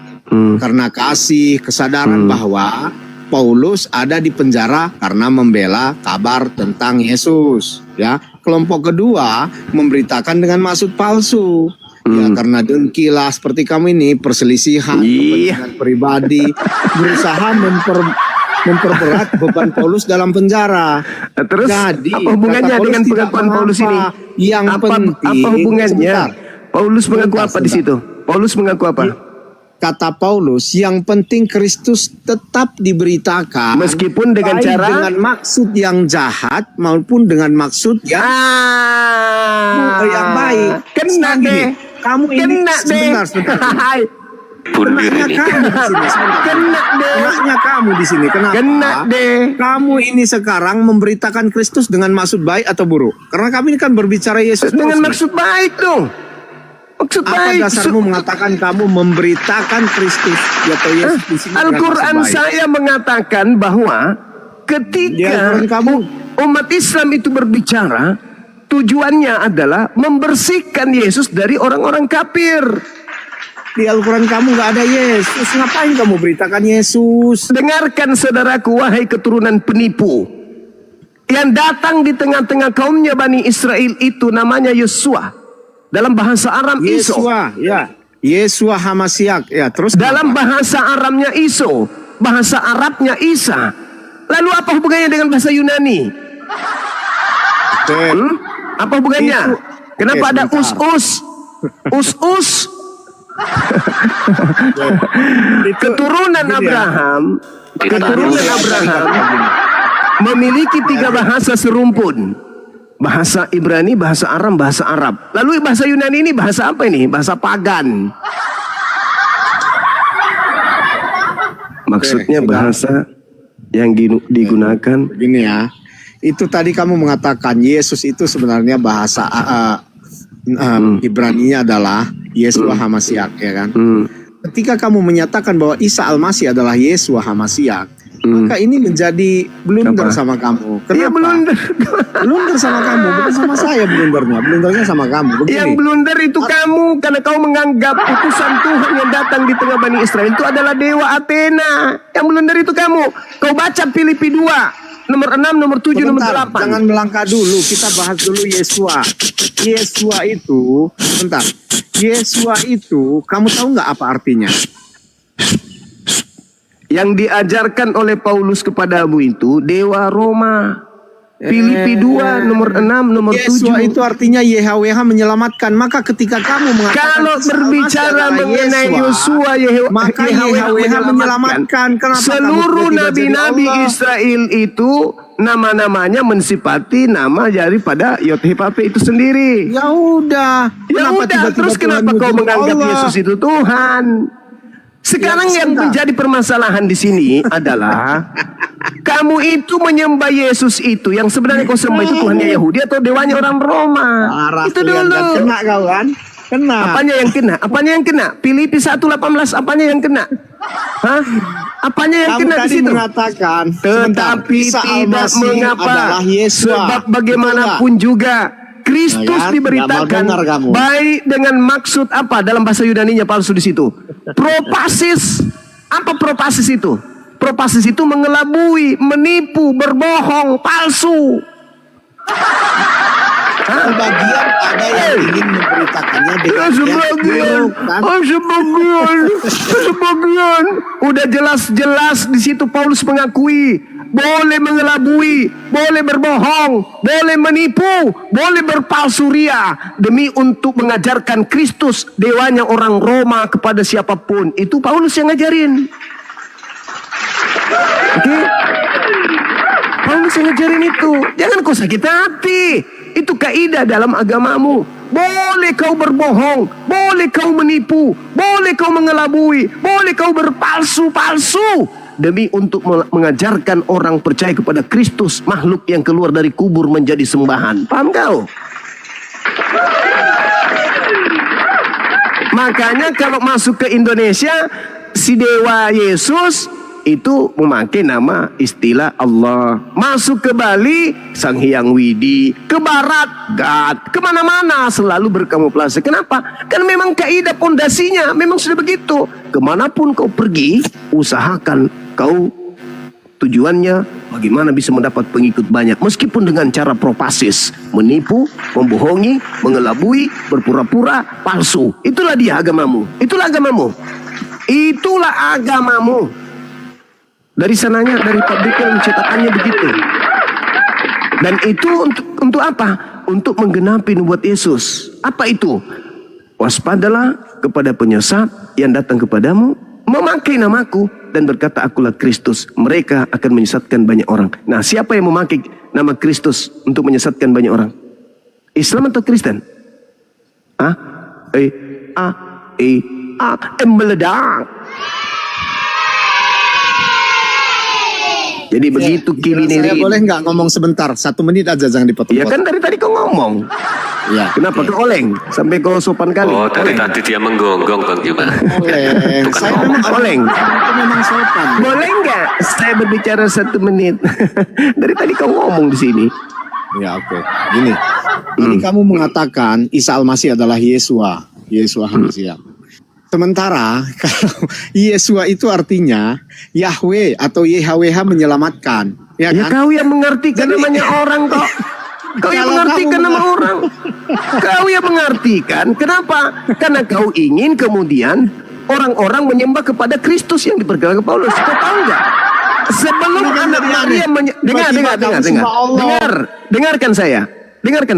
Karena kasih, kesadaran bahwa Paulus ada di penjara karena membela kabar tentang Yesus. Ya, kelompok kedua memberitakan dengan maksud palsu. Ya, karena dengki lah seperti kamu ini, perselisihan, kepentingan pribadi, berusaha memperberat beban Paulus dalam penjara. Terus jadi, apa hubungannya kata Paulus dengan tidak pengakuan Paulus ini? Yang penting, apa hubungannya? sebentar. Paulus mengaku apa di situ? Paulus mengaku apa? Kata Paulus, yang penting Kristus tetap diberitakan Meskipun dengan baik cara dengan maksud yang jahat maupun dengan maksud yang yang baik. Kena Sekarang deh. gini, kamu ini Kena deh. sebentar. Bundir Kenaknya ini. kamu di sini. sebentar. Kena deh. Kenaknya kamu di sini. Kenapa? Kena deh. Kamu ini sekarang memberitakan Kristus dengan maksud baik atau buruk? Karena kami ini kan berbicara Yesus Dengan terus nih. maksud baik dong. Maksud Apa baik. dasarmu mengatakan kamu memberitakan Kristus atau Yesus di sini dengan Al-Quran maksud baik? saya mengatakan bahwa Di ketika Al-Quran kamu umat Islam itu berbicara, tujuannya adalah membersihkan Yesus dari orang-orang kafir. di Al-Quran kamu nggak ada Yesus. Ngapain kamu beritakan Yesus? Dengarkan saudaraku, wahai keturunan penipu. Yang datang di tengah-tengah kaumnya Bani Israel itu namanya Yosua. Dalam bahasa Aram Iso. Yesua, ya. Yesua Hamasiak, ya. Terus Dalam bahasa Aramnya Iso. Bahasa Arabnya Isa. Lalu apa hubungannya dengan bahasa Yunani? Oke. Apa hubungannya? Kenapa ada sebentar. us-us? Us-us. Keturunan gini ya. Abraham, keturunan Abraham memiliki 3 bahasa serumpun. Bahasa Ibrani, bahasa Aram, bahasa Arab. Lalu bahasa Yunani ini bahasa apa ini? Bahasa pagan. Maksudnya Oke, bahasa yang digunakan. Begini ya. Itu tadi kamu mengatakan Yesus itu sebenarnya bahasa Ibraninya adalah Yeshua HaMashiach, ya kan? Ketika kamu menyatakan bahwa Isa Al-Masih adalah Yeshua HaMashiach, maka ini menjadi blunder Apa? sama kamu. Iya, Kenapa? blunder. Blunder sama kamu, bukan sama saya blundernya. Blundernya sama kamu. Begini. Yang blunder itu kamu karena kau menganggap utusan Tuhan yang datang di tengah Bani Israel itu adalah dewa Athena. Yang blunder itu kamu. Kau baca Filipi 2 nomor 6, nomor 7, nomor Sebentar, 8. jangan melangkah dulu. Kita bahas dulu Yeshua. Yeshua itu, sebentar. Yeshua itu, kamu tahu nggak apa artinya? Yang diajarkan oleh Paulus kepadamu itu dewa Roma. Filipi 2 nomor 6, nomor 7. Yeshua itu artinya YHWH menyelamatkan. Maka ketika kamu mengatakan Kalau Isa berbicara Al-Masih adalah mengenai Yosua, maka YHWH menyelamatkan. Kenapa seluruh kamu tidak jadi nabi-nabi Allah? Israel itu nama-namanya mensifati nama daripada Yod-Heh-Vav-He itu sendiri. Ya udah. Ya Kenapa udah, tiba-tiba terus Tuhan kenapa kau menyebut menganggap Allah? Yesus itu Tuhan? Sekarang Ya, yang sebentar. menjadi permasalahan di sini adalah kamu itu menyembah Yesus itu yang sebenarnya kau sembah itu Tuhannya Yahudi atau dewanya orang Roma. Parah Itu kalian, dulu. kan? Kena kau kan? Kena. Apanya yang kena? Apanya yang kena? Filipi 1:18 apanya yang kena? Hah? Apanya yang Kamu kena di tadi situ? mengatakan sebentar, Tetapi Isa tidak Al-Masih mengapa. adalah Yeshua. Sebab bagaimanapun juga Kristus Nah, kan? diberitakan Nggak mau dengar kamu. baik dengan maksud apa dalam bahasa Yunaninya palsu di situ. Propasis. Apa propasis itu? Propasis itu mengelabui, menipu, berbohong, palsu. Sebagian ada yang ingin memberitakannya dengan Sebagian, sebagian. Udah jelas-jelas di situ Paulus mengakui boleh mengelabui, boleh berbohong, boleh menipu, boleh berpalsu ria demi untuk mengajarkan Kristus dewanya orang Roma kepada siapapun. Itu Paulus yang ngajarin. Oke? Paulus yang ngajarin itu. Jangan kau sakit hati. Itu kaidah dalam agamamu. Boleh kau berbohong, boleh kau menipu, boleh kau mengelabui, boleh kau berpalsu-palsu demi untuk mengajarkan orang percaya kepada Kristus, makhluk yang keluar dari kubur menjadi sembahan. Paham kau? Makanya kalau masuk ke Indonesia, si dewa Yesus itu memakai nama istilah Allah. Masuk ke Bali, Sang Hyang Widi. Ke Barat, God. Kemana-mana selalu berkamuflase. Kenapa? Karena memang kaidah pondasinya memang sudah begitu. Kemanapun kau pergi, usahakan kau tujuannya bagaimana bisa mendapat pengikut banyak. Meskipun dengan cara propasis, menipu, membohongi, mengelabui, berpura-pura, palsu. Itulah dia agamamu. Itulah agamamu. Itulah agamamu. Dari sananya, dari pabriknya mencetakannya begitu. Dan itu untuk apa? Untuk menggenapi nubuat Yesus. Apa itu? Waspadalah kepada penyesat yang datang kepadamu, memakai namaku dan berkata akulah Kristus. Mereka akan menyesatkan banyak orang. Nah, siapa yang memakai nama Kristus untuk menyesatkan banyak orang? Islam atau Kristen? Meledak. Jadi begitu Saya kilinirin. boleh nggak ngomong sebentar? 1 menit aja, jangan dipotong. Ya kan dari tadi kau ngomong. Ya. Kenapa kau oleng? Sampai kau sopan kali. Oh, dari tadi dia menggonggong Bang Juma. Oleng. Bukan Saya ngomong. memang Oleng. Itu memang sopan. Boleh nggak saya berbicara 1 menit? Dari tadi kau ngomong di sini. Ya oke. Gini. Ini kamu mengatakan Isa Al-Masih adalah Yeshua. Yeshua HaMashiach. Sementara kalau Yeshua itu artinya Yahweh atau YHWH menyelamatkan. Ya Ya kan? kau yang mengartikan Jadi- namanya orang kok. Kau yang Kalau mengartikan kamu nama orang. Kau yang mengartikan. Kenapa? Karena kau ingin kemudian orang-orang menyembah kepada Kristus yang diperkenalkan Paulus. Kau tahu nggak? Sebelum Ini kan anak jadi Maria aneh. dengarkan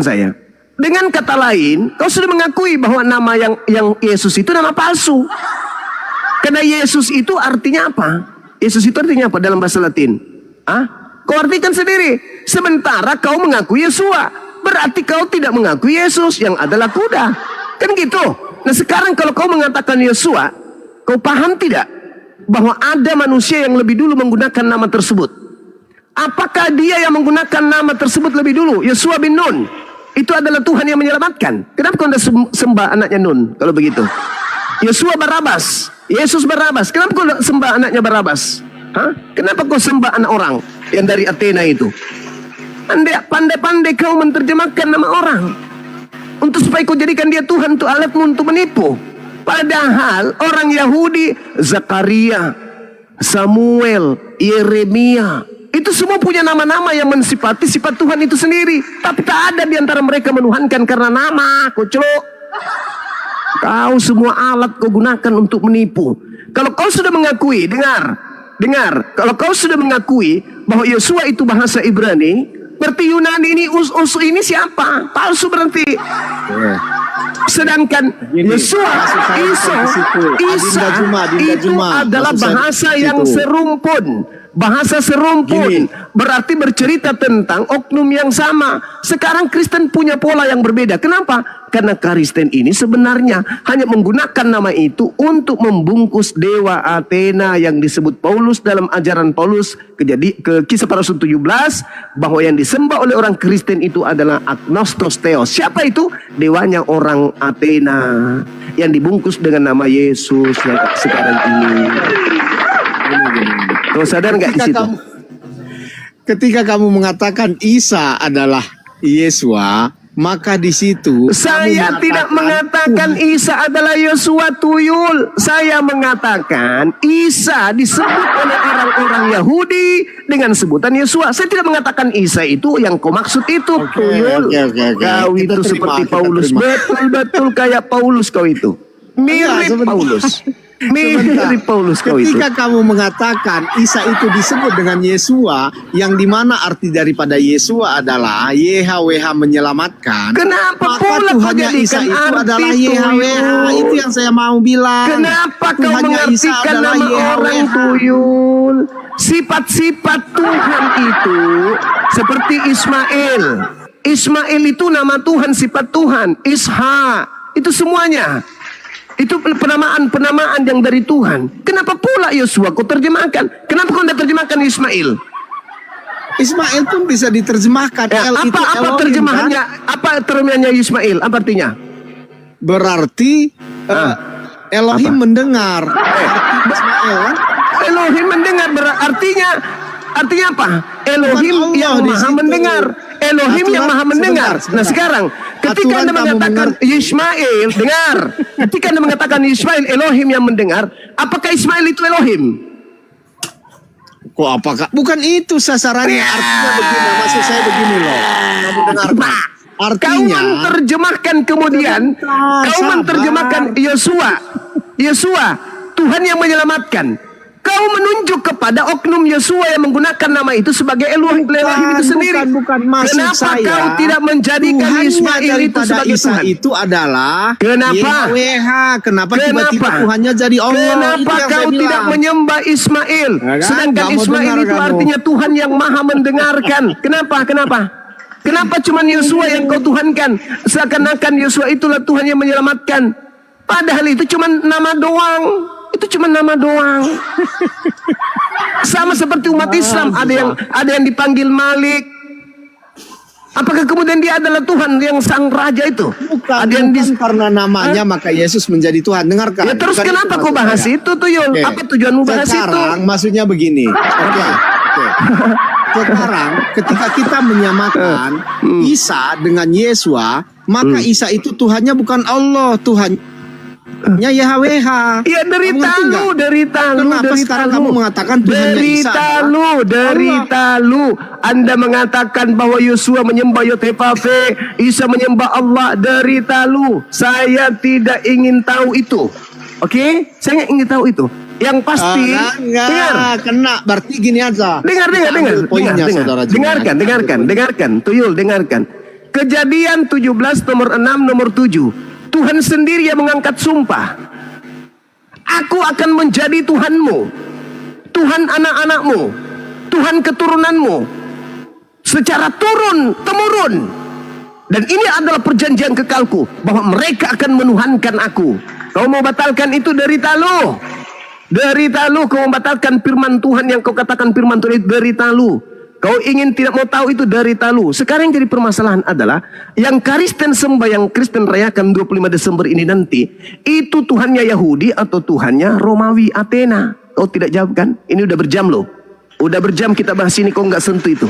saya. Dengan kata lain, kau sudah mengakui bahwa nama yang Yesus itu nama palsu. Karena Yesus itu artinya apa? Yesus itu artinya apa dalam bahasa Latin? Kau artikan sendiri. Sementara kau mengakui Yesua, berarti kau tidak mengakui Yesus yang adalah kuda. Kan gitu. Nah sekarang kalau kau mengatakan Yesua, kau paham tidak bahwa ada manusia yang lebih dulu menggunakan nama tersebut? Apakah dia yang menggunakan nama tersebut lebih dulu? Yesua bin Nun. Itu adalah Tuhan yang menyelamatkan. Kenapa kau tidak sembah anaknya Nun kalau begitu? Yesua Barabas. Yesus Barabas. Kenapa kau tidak sembah anaknya Barabas? Kenapa kau sembah anak orang yang dari Athena itu? Anda pandai-pandai kau menerjemahkan nama orang untuk supaya kau jadikan dia Tuhan untuk alatmu untuk menipu. Padahal orang Yahudi, Zakaria, Samuel, Yeremia, itu semua punya nama-nama yang mensifati sifat Tuhan itu sendiri. Tapi tak ada di antara mereka menuhankan karena nama. Kucluk. Kau semua alat kau gunakan untuk menipu. Kalau kau sudah mengakui, dengar. Kalau kau sudah mengakui bahwa Yesua itu bahasa Ibrani, berarti Yunani ini ini siapa? Palsu berarti. Sedangkan Yesua, Isa itu adalah bahasa yang serumpun. Bahasa serumpun berarti bercerita tentang oknum yang sama. Sekarang Kristen punya pola yang berbeda. Kenapa? Karena Kristen ini sebenarnya hanya menggunakan nama itu untuk membungkus dewa Athena yang disebut Paulus dalam ajaran Paulus ke Kisah Para Rasul 17, bahwa yang disembah oleh orang Kristen itu adalah Agnostos Theos. Siapa itu? Dewanya orang Athena yang dibungkus dengan nama Yesus yang sekarang ini. Kau sadar nggak di situ? Ketika kamu mengatakan Isa adalah Yesua, maka di situ saya tidak mengatakan Isa adalah Yesua, tuyul. Saya mengatakan Isa disebut oleh orang-orang Yahudi dengan sebutan Yesua. Saya tidak mengatakan Isa itu yang kau maksud itu, tuyul. Kau itu seperti Paulus, betul-betul kayak Paulus kau itu. Mirip Paulus. Mirip Paulus kau itu. Ketika kamu mengatakan Isa itu disebut dengan Yesua, yang dimana arti daripada Yesua adalah YHWH menyelamatkan. Kenapa maka pula kau Tuhannya Isa jadikan itu arti adalah tuyul? YHWH. Itu yang saya mau bilang. Kenapa kau Tuhannya Isa mengartikan adalah nama orang YHWH. tuyul? Sifat-sifat Tuhan itu seperti Ismail. Ismail itu nama Tuhan, sifat Tuhan. Isha, itu semuanya. Itu penamaan yang dari Tuhan. Kenapa pula Yosua kau terjemahkan? Kenapa kau tidak terjemahkan Ismail? Ismail pun bisa diterjemahkan. Ya, El itu apa Elohim, terjemahannya? kan? Apa terjemahannya Ismail? Apa artinya? Berarti Elohim mendengar. Arti Ismail kan? Elohim mendengar artinya apa? Elohim Allah yang di maha situ. mendengar. Elohim yang maha mendengar. Sebentar. Nah sekarang ketika Aturan Anda kamu mengatakan Ismail, dengar. Ketika Anda mengatakan Ismail Elohim yang mendengar, apakah Ismail itu Elohim? Kok apakah? Bukan itu sasarannya. Artinya begini. Maksud saya begini loh. Kamu dengarkan. Kau Artinya. menerjemahkan kemudian, kau sabar. menerjemahkan Yesua, Tuhan yang menyelamatkan. Kau menunjuk kepada oknum Yesua yang menggunakan nama itu sebagai Elohim itu sendiri. Bukan. Maksud Kenapa saya, kau tidak menjadikan Tuhannya Ismail itu daripada sebagai Isa Tuhan? itu adalah Kenapa? YHWH. Kenapa tiba-tiba Kenapa? Tuhannya jadi Allah? Kenapa Itu yang saya kau tidak bilang. menyembah Ismail? Ya kan? Sedangkan Nggak mau Ismail dengar itu kamu. artinya Tuhan yang maha mendengarkan. Kenapa? Kenapa cuma Yesua yang kau tuhankan? Seakan-akan Yesua itulah Tuhan yang menyelamatkan. Padahal itu cuma nama doang. Itu cuma nama doang. Sama seperti umat Islam, ada yang dipanggil Malik. Apakah kemudian dia adalah Tuhan yang sang raja itu? Bukan, Ada yang bukan karena namanya maka Yesus menjadi Tuhan. Dengarkan. Ya terus Bukan kenapa itu kau maksud bahas saya. itu tuh Yul? Oke. Apa tujuanmu bahas itu? Sekarang maksudnya begini. Oke. Sekarang ketika kita menyamakan Isa dengan Yesua, maka Isa itu Tuhannya bukan Allah, Tuhannya YHWH. Ya derita lu. Kenapa sekarang kamu mengatakan Tuhannya Isa Derita lu. Anda mengatakan bahwa Yosua menyembah Yotefave, Isa menyembah Allah. Derita lu. Saya tidak ingin tahu itu. Oke? Saya ingin tahu itu. Yang pasti, enggak, dengar. kena. Berarti gini aja. Dengar. Dengarkan. Tuyul, dengarkan. Kejadian 17 nomor 6 nomor 7. Tuhan sendiri yang mengangkat sumpah. Aku akan menjadi Tuhanmu, Tuhan anak-anakmu, Tuhan keturunanmu, secara turun temurun. Dan ini adalah perjanjian kekalku, bahwa mereka akan menuhankan aku. Kau mau batalkan itu, derita lu. Derita lu, kau membatalkan firman Tuhan yang kau katakan firman Tuhan itu, derita lu. Kau ingin tidak mau tahu itu, derita lu. Sekarang yang jadi permasalahan adalah yang Kristen sembah, yang Kristen rayakan 25 Desember ini nanti, itu Tuhannya Yahudi atau Tuhannya Romawi Athena? Kau tidak jawab kan? Ini udah berjam loh. Udah berjam kita bahas ini, kau nggak sentuh itu.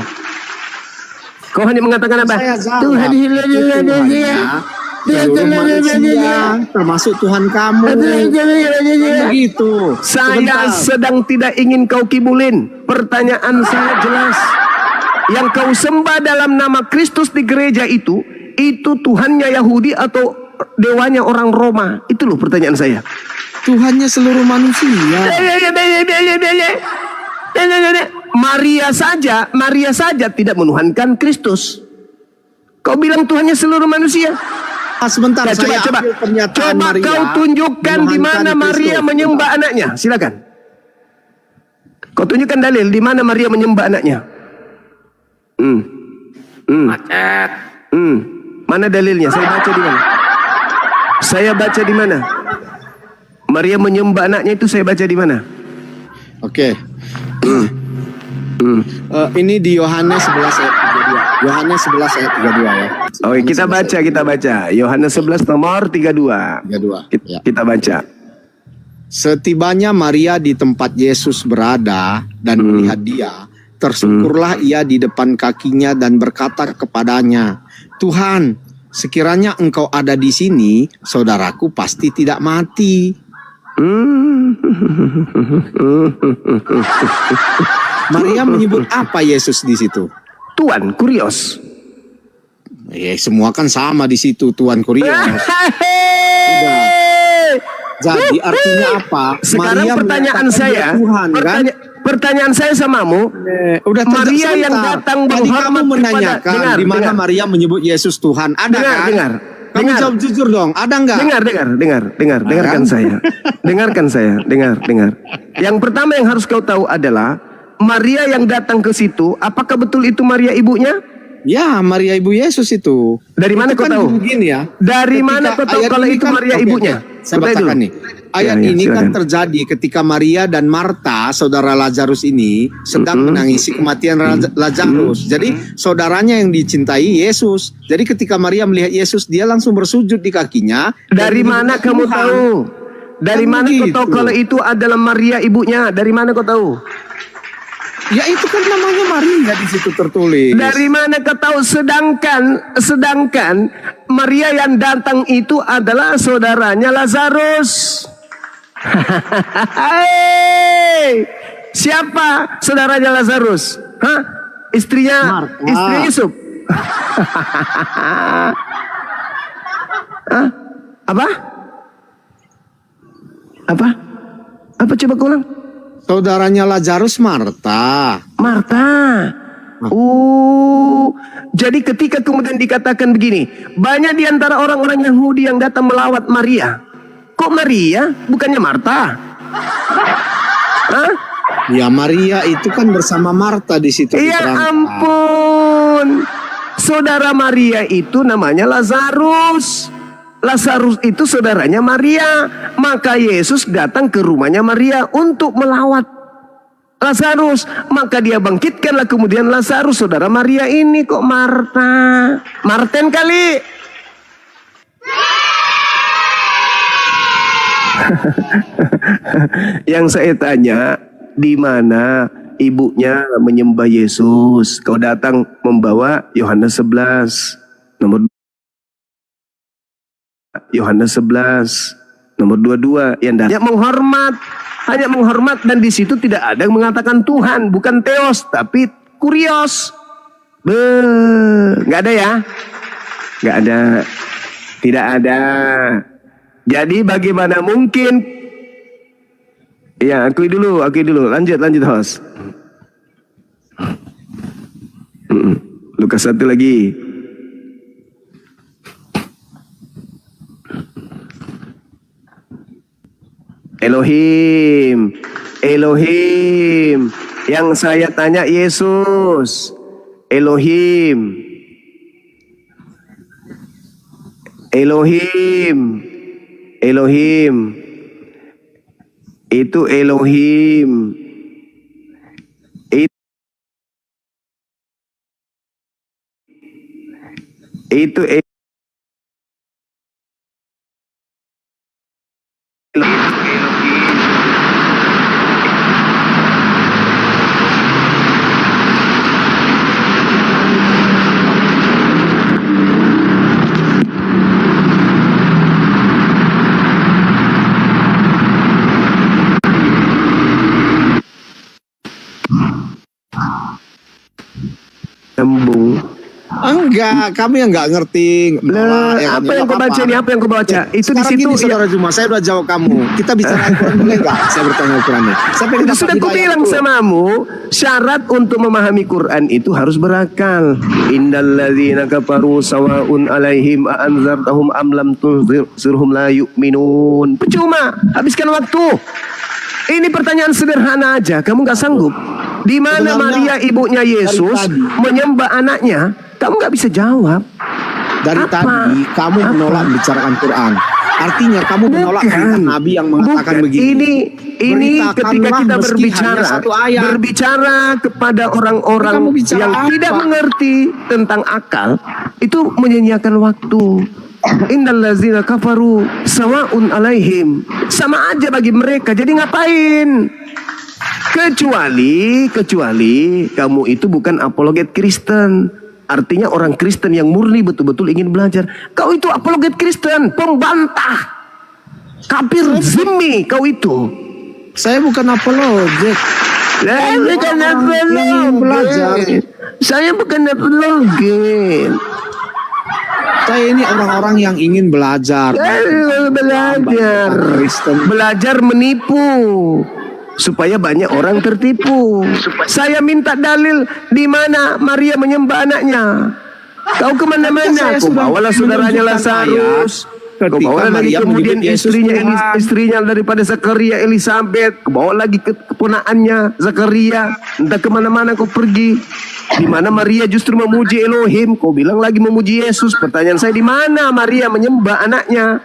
Kau hanya mengatakan apa? Saya jawab. Tuhan Seluruh manusia, termasuk Tuhan kamu. Begitu. Saya sedang tidak ingin kau kibulin. Pertanyaan saya jelas. Yang kau sembah dalam nama Kristus di gereja itu Tuhannya Yahudi atau dewanya orang Roma? Itu loh pertanyaan saya. Tuhannya seluruh manusia. Maria saja tidak menuhankan Kristus. Kau bilang Tuhannya seluruh manusia. Sebentar, Ya, saya ambil pernyataan coba Maria kau tunjukkan di mana menuhankan Maria Kristus. menyembah anaknya. Silakan. Kau tunjukkan dalil di mana Maria menyembah anaknya. Macet. Mana dalilnya? Saya baca di mana? Saya baca di mana? Maria menyembah anaknya itu saya baca di mana? Oke. Ini di Yohanes 11 ayat 32. Yohanes 11 ayat 32 ya. Oke, kita baca. Yohanes 11 nomor 32. 32. Ya. Kita baca. Setibanya Maria di tempat Yesus berada dan melihat dia, tersungkurlah ia di depan kakinya dan berkata kepadanya, "Tuhan, sekiranya engkau ada di sini, saudaraku pasti tidak mati." Maria menyebut apa Yesus di situ? Tuan Kurios. Semua kan sama di situ, Tuan Kurios. Udah. Jadi artinya apa? Sekarang Maria pertanyaan menyatakan saya, dia Tuhan, kan? pertanyaan saya samamu. Udah Maria sebentar. yang datang Tadi kamu berhormat menanyakan kepada- di mana dengar. Maria menyebut Yesus Tuhan. Ada kan? Dengar. Kamu jawab jujur dong. Ada nggak? Dengarkan saya. Dengar. Yang pertama yang harus kau tahu adalah Maria yang datang ke situ, apakah betul itu Maria ibunya? Ya, Maria ibu Yesus itu. Dari mana Itu kau kan tahu? Begini ya. Dari Ketika mana kau tahu ayat kalau ini itu kan- Maria Oke, ibunya? Saya Betul bacakan dulu. nih. Ayat Ya, ini kan silakan. terjadi ketika Maria dan Marta, saudara Lazarus ini, sedang menangisi kematian Lazarus. Jadi saudaranya yang dicintai Yesus. Jadi ketika Maria melihat Yesus, dia langsung bersujud di kakinya. Dari dan mana menyebut kamu Tuhan. tahu? Dari Kan mana kau tahu begitu. kalau itu adalah Maria ibunya? Dari mana kau tahu? Ya itu kan namanya Maria di situ tertulis. Dari mana kau tahu? Sedangkan Maria yang datang itu adalah saudaranya Lazarus. Hei, siapa saudaranya Lazarus? Hah? Istrinya Marta. istri Yusuf. Hah? Apa? Apa coba kau ulang? Saudaranya Lazarus Marta. Marta. Jadi ketika kemudian dikatakan begini, banyak di antara orang-orang Yahudi yang datang melawat Maria. Kok Maria? Bukannya Marta? Hah? Ya Maria itu kan bersama Marta di situ. Ya diterangkan. ampun. Saudara Maria itu namanya Lazarus. Lazarus itu saudaranya Maria. Maka Yesus datang ke rumahnya Maria untuk melawat Lazarus. Maka dia bangkitkanlah kemudian Lazarus. Saudara Maria ini kok Marta? Marten kali. Yang saya tanya, di mana ibunya menyembah Yesus? Kau datang membawa Yohanes 11 nomor Yohanes 11 nomor 22 yang hanya menghormat dan di situ tidak ada yang mengatakan Tuhan, bukan Theos tapi Kurios. Nggak ada ya? Nggak ada. Tidak ada. Jadi bagaimana mungkin Ya, akui dulu. Lanjut host. Lukas 1 lagi. Elohim. Yang saya tanya Yesus. Elohim. Itu Elohim. Itu Sambung. Enggak, kamu yang nggak ngerti. Lah, apa yang kau baca ini? Apa yang kau baca? Itu di Sekarang situ. gini, Saudara Juma, saya udah jawab kamu. Kita bicara Al-Quran boleh nggak? Saya bertanya Al-Qurannya. Sampai Itu sudah ku bilang samamu, syarat untuk memahami Quran itu harus berakal. Innalladzina kafaru sawa'un alaihim a'anzartahum am lam tunzirhum la yu'minun. Percuma, habiskan waktu. Ini pertanyaan sederhana aja, kamu nggak sanggup. Di mana Sebenarnya, Maria ibunya Yesus dari tadi. menyembah anaknya? Kamu nggak bisa jawab. Dari Apa? tadi kamu menolak bicarakan Quran. Artinya kamu menolak perintah Nabi yang mengatakan Bukan. begini. Ini ketika Beritakanlah kita meski hanya satu ayat. berbicara kepada orang-orang Kamu bicara yang apa? tidak mengerti tentang akal, itu menyanyiakan waktu. Innallazina kafaru sawa'un alaihim. Sama aja bagi mereka. Jadi ngapain? Kecuali kamu itu bukan apologet Kristen. Artinya orang Kristen yang murni betul-betul ingin belajar. Kau itu apologet Kristen, pembantah. Kafir zimmi kau itu. Saya bukan apologet. Bukan ingin belajar. apologet. Saya bukan apologet. Saya ini orang-orang yang ingin belajar. Belajar. Kristen. Belajar menipu. Supaya banyak orang tertipu. Saya minta dalil di mana Maria menyembah anaknya. Kau kemana-mana. Kau bawalah saudaranya Lazarus. Kau bawa lagi kemudian istrinya daripada Zakaria Elizabeth. Kau bawa lagi keponaannya Zakaria. Entah kemana-mana kau pergi. Di mana Maria justru memuji Elohim. Kau bilang lagi memuji Yesus. Pertanyaan saya, di mana Maria menyembah anaknya?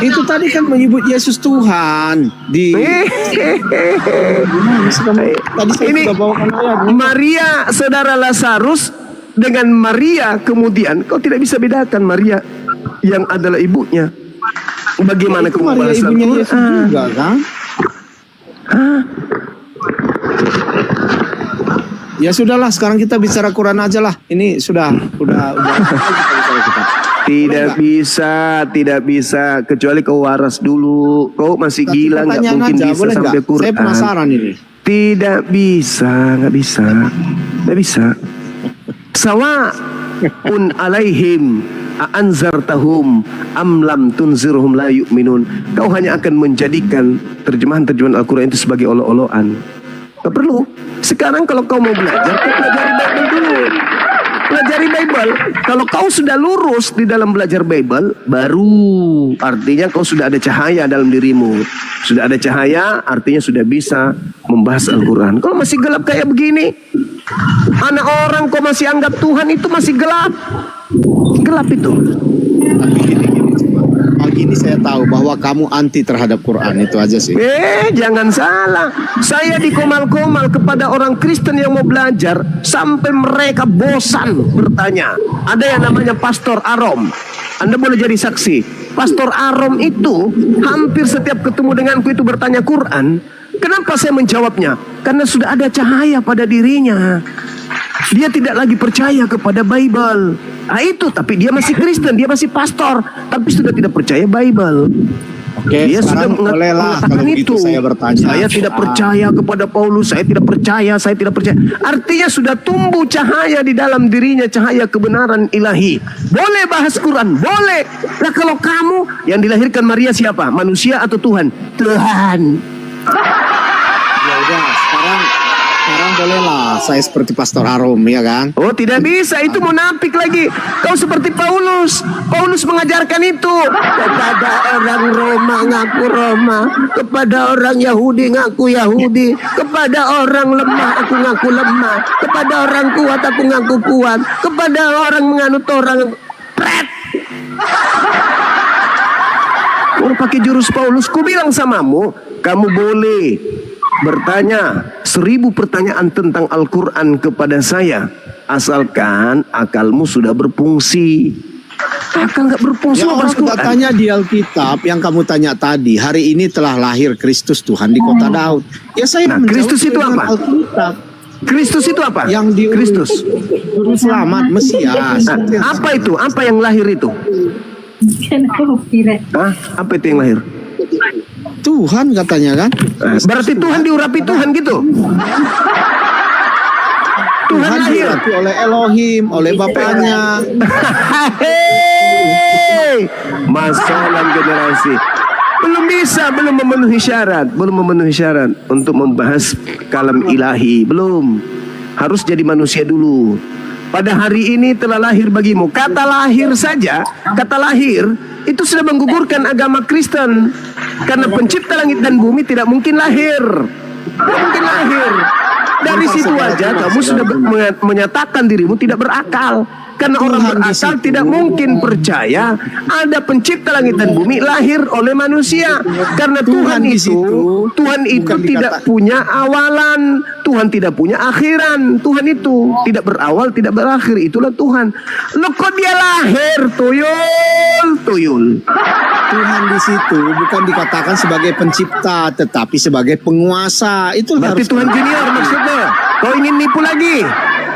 Itu tadi kan menyebut Yesus Tuhan di tadi saya Ini sudah bawakan ayat. Maria saudara Lazarus dengan Maria kemudian kau tidak bisa bedakan Maria yang adalah ibunya. Bagaimana Itu kau Maria membalas ibunya Al-Quran? Yesus juga kan? Ya sudahlah, sekarang kita bicara Quran aja lah. Ini sudah Tidak bisa kecuali kau waras dulu. Kau masih gila, nggak pertanyaan mungkin aja, bisa boleh sampai nggak? Quran. Saya penasaran ini. Tidak bisa. Sawa'un alaihim a'anzartahum am lam tunzirhum la yu'minun. Kau hanya akan menjadikan terjemahan Al-Quran itu sebagai olo-oloan. Gak perlu. Sekarang kalau kau mau belajar, kau pelajari Bible dulu. Pelajari Bible. Kalau kau sudah lurus di dalam belajar Bible, baru artinya kau sudah ada cahaya dalam dirimu. Sudah ada cahaya, artinya sudah bisa membahas Al-Quran. Kalau masih gelap kayak begini, anak orang kau masih anggap Tuhan itu masih gelap. Gelap itu. Pagi ini saya tahu bahwa kamu anti terhadap Quran, itu aja sih. Jangan salah. Saya dikomal-komal kepada orang Kristen yang mau belajar sampai mereka bosan bertanya. Ada yang namanya Pastor Arom. Anda boleh jadi saksi. Pastor Arom itu hampir setiap ketemu denganku itu bertanya Quran. Kenapa saya menjawabnya? Karena sudah ada cahaya pada dirinya. Dia tidak lagi percaya kepada Bible. Itu, tapi dia masih Kristen, dia masih pastor, tapi sudah tidak percaya Bible. Oke, Dia sudah sekarang bolehlah kalau mengatakan begitu saya bertanya. Saya tidak percaya kepada Paulus, saya tidak percaya. Artinya sudah tumbuh cahaya di dalam dirinya, cahaya kebenaran ilahi. Boleh bahas Quran, boleh. Nah kalau kamu yang dilahirkan Maria siapa? Manusia atau Tuhan? Tuhan. Ya udah, sekarang bolehlah saya seperti Pastor Harum, ya kan? Oh tidak bisa, itu munafik lagi. Kau seperti Paulus. Paulus mengajarkan itu. Kepada orang Roma ngaku Roma, kepada orang Yahudi ngaku Yahudi, kepada orang lemah aku ngaku lemah, kepada orang kuat aku ngaku kuat, kepada orang menganut orang pret. Kau pakai jurus Paulus. Ku bilang samamu, kamu boleh bertanya 1000 pertanyaan tentang Al-Quran kepada saya, asalkan akalmu sudah berfungsi. Akal nggak berfungsi, Ya mau orang bahas Quran. tanya di Alkitab yang kamu tanya tadi, hari ini telah lahir Kristus Tuhan di kota Daud. Ya saya Nah, menjawab Kristus itu dengan apa? Alkitab. Kristus itu apa? Yang diurus Kristus. Juru selamat Mesias. Nah, apa itu? Apa yang lahir itu? Hah? Apa itu yang lahir? Tuhan katanya kan? Berarti Tuhan diurapi Tuhan gitu? Tuhan Tuhan lahir. diurapi oleh Elohim, oleh Bapaknya. Hei, masalah generasi. Belum memenuhi syarat untuk membahas kalam ilahi. Belum. Harus jadi manusia dulu. Pada hari ini telah lahir bagimu. Kata lahir saja, kata lahir itu sudah menggugurkan agama Kristen. Karena pencipta langit dan bumi tidak mungkin lahir. Tidak mungkin lahir. Dari situ aja kamu sudah menyatakan dirimu tidak berakal. Karena orang berakal tidak mungkin percaya ada pencipta langit dan bumi lahir oleh manusia. Karena Tuhan itu tidak punya awalan, Tuhan tidak punya akhiran. Tuhan itu tidak berawal, tidak berakhir. Itulah Tuhan. Loh kok dia lahir, tuyul. Tuhan di situ bukan dikatakan sebagai pencipta, tetapi sebagai penguasa. Itu Berarti harus Tuhan junior maksudnya. Kau ingin nipu lagi?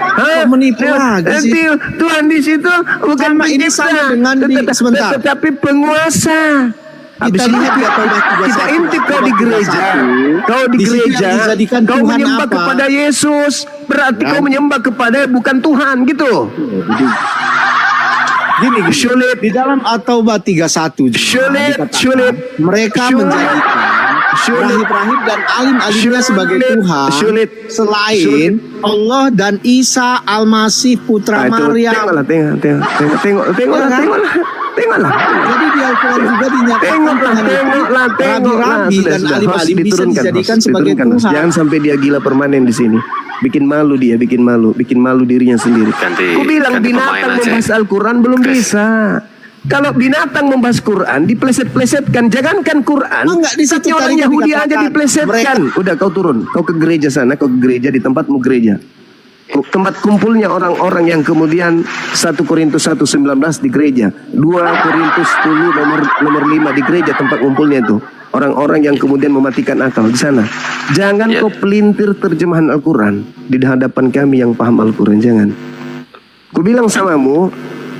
Hah? Kok menipu lagi sih? Tuhan di situ bukan Sama ini pencipta, sama dengan sebentar. tetapi penguasa. Habis Kita ini lihat ya, Taubat 31, kita intip kau di Taubat gereja. 31. Kau di Di situ gereja, yang dijadikan kau Tuhan menyembah apa? kepada Yesus. Berarti Kan? kau menyembah kepada bukan Tuhan gitu. Gini, Sulit. di dalam At-Taubat 31 juga dikatakan, Sulit. mereka Sulit. menjadikan Sulit. rahib-rahib dan alim-alimnya sebagai Tuhan Sulit. selain Allah dan Isa Al-Masih putra Maryam. Tengoklah. Jadi di Al-Quran juga dinyatakan Tengoklah. rabi-rabi dan Sudah, alim-alim host, bisa diturunkan, dijadikan host, sebagai diturunkan, host. Tuhan. Jangan sampai dia gila permanen di sini. Bikin malu dirinya sendiri. Ganti- Aku bilang ganti binatang pemain aja. membahas Al-Quran belum bisa. Kalau binatang membahas Quran dipleset-plesetkan, jangankan Quran, Enggak, di situ orang tadi Yahudi dikatakan, aja diplesetkan. Udah kau turun, kau ke gereja sana, kau ke gereja di tempatmu gereja. Tempat kumpulnya orang-orang yang kemudian 1 Korintus 1:19 di gereja, 2 Korintus 10 nomor 5 di gereja tempat kumpulnya itu. Orang-orang yang kemudian mematikan akal di sana. Jangan Ya. kau pelintir terjemahan Al-Quran di hadapan kami yang paham Al-Quran, jangan. Ku bilang samamu,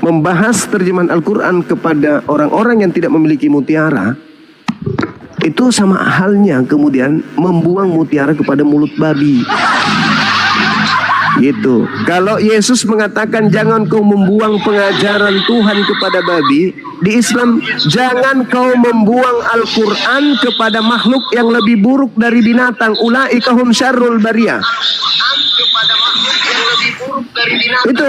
membahas terjemahan Al-Quran kepada orang-orang yang tidak memiliki mutiara, itu sama halnya kemudian membuang mutiara kepada mulut babi. Gitu. Kalau Yesus mengatakan jangan kau membuang pengajaran Tuhan kepada babi, di Islam jangan kau membuang Al-Quran kepada makhluk yang lebih buruk dari binatang. Ulaika hum syarrul bariyah. Itu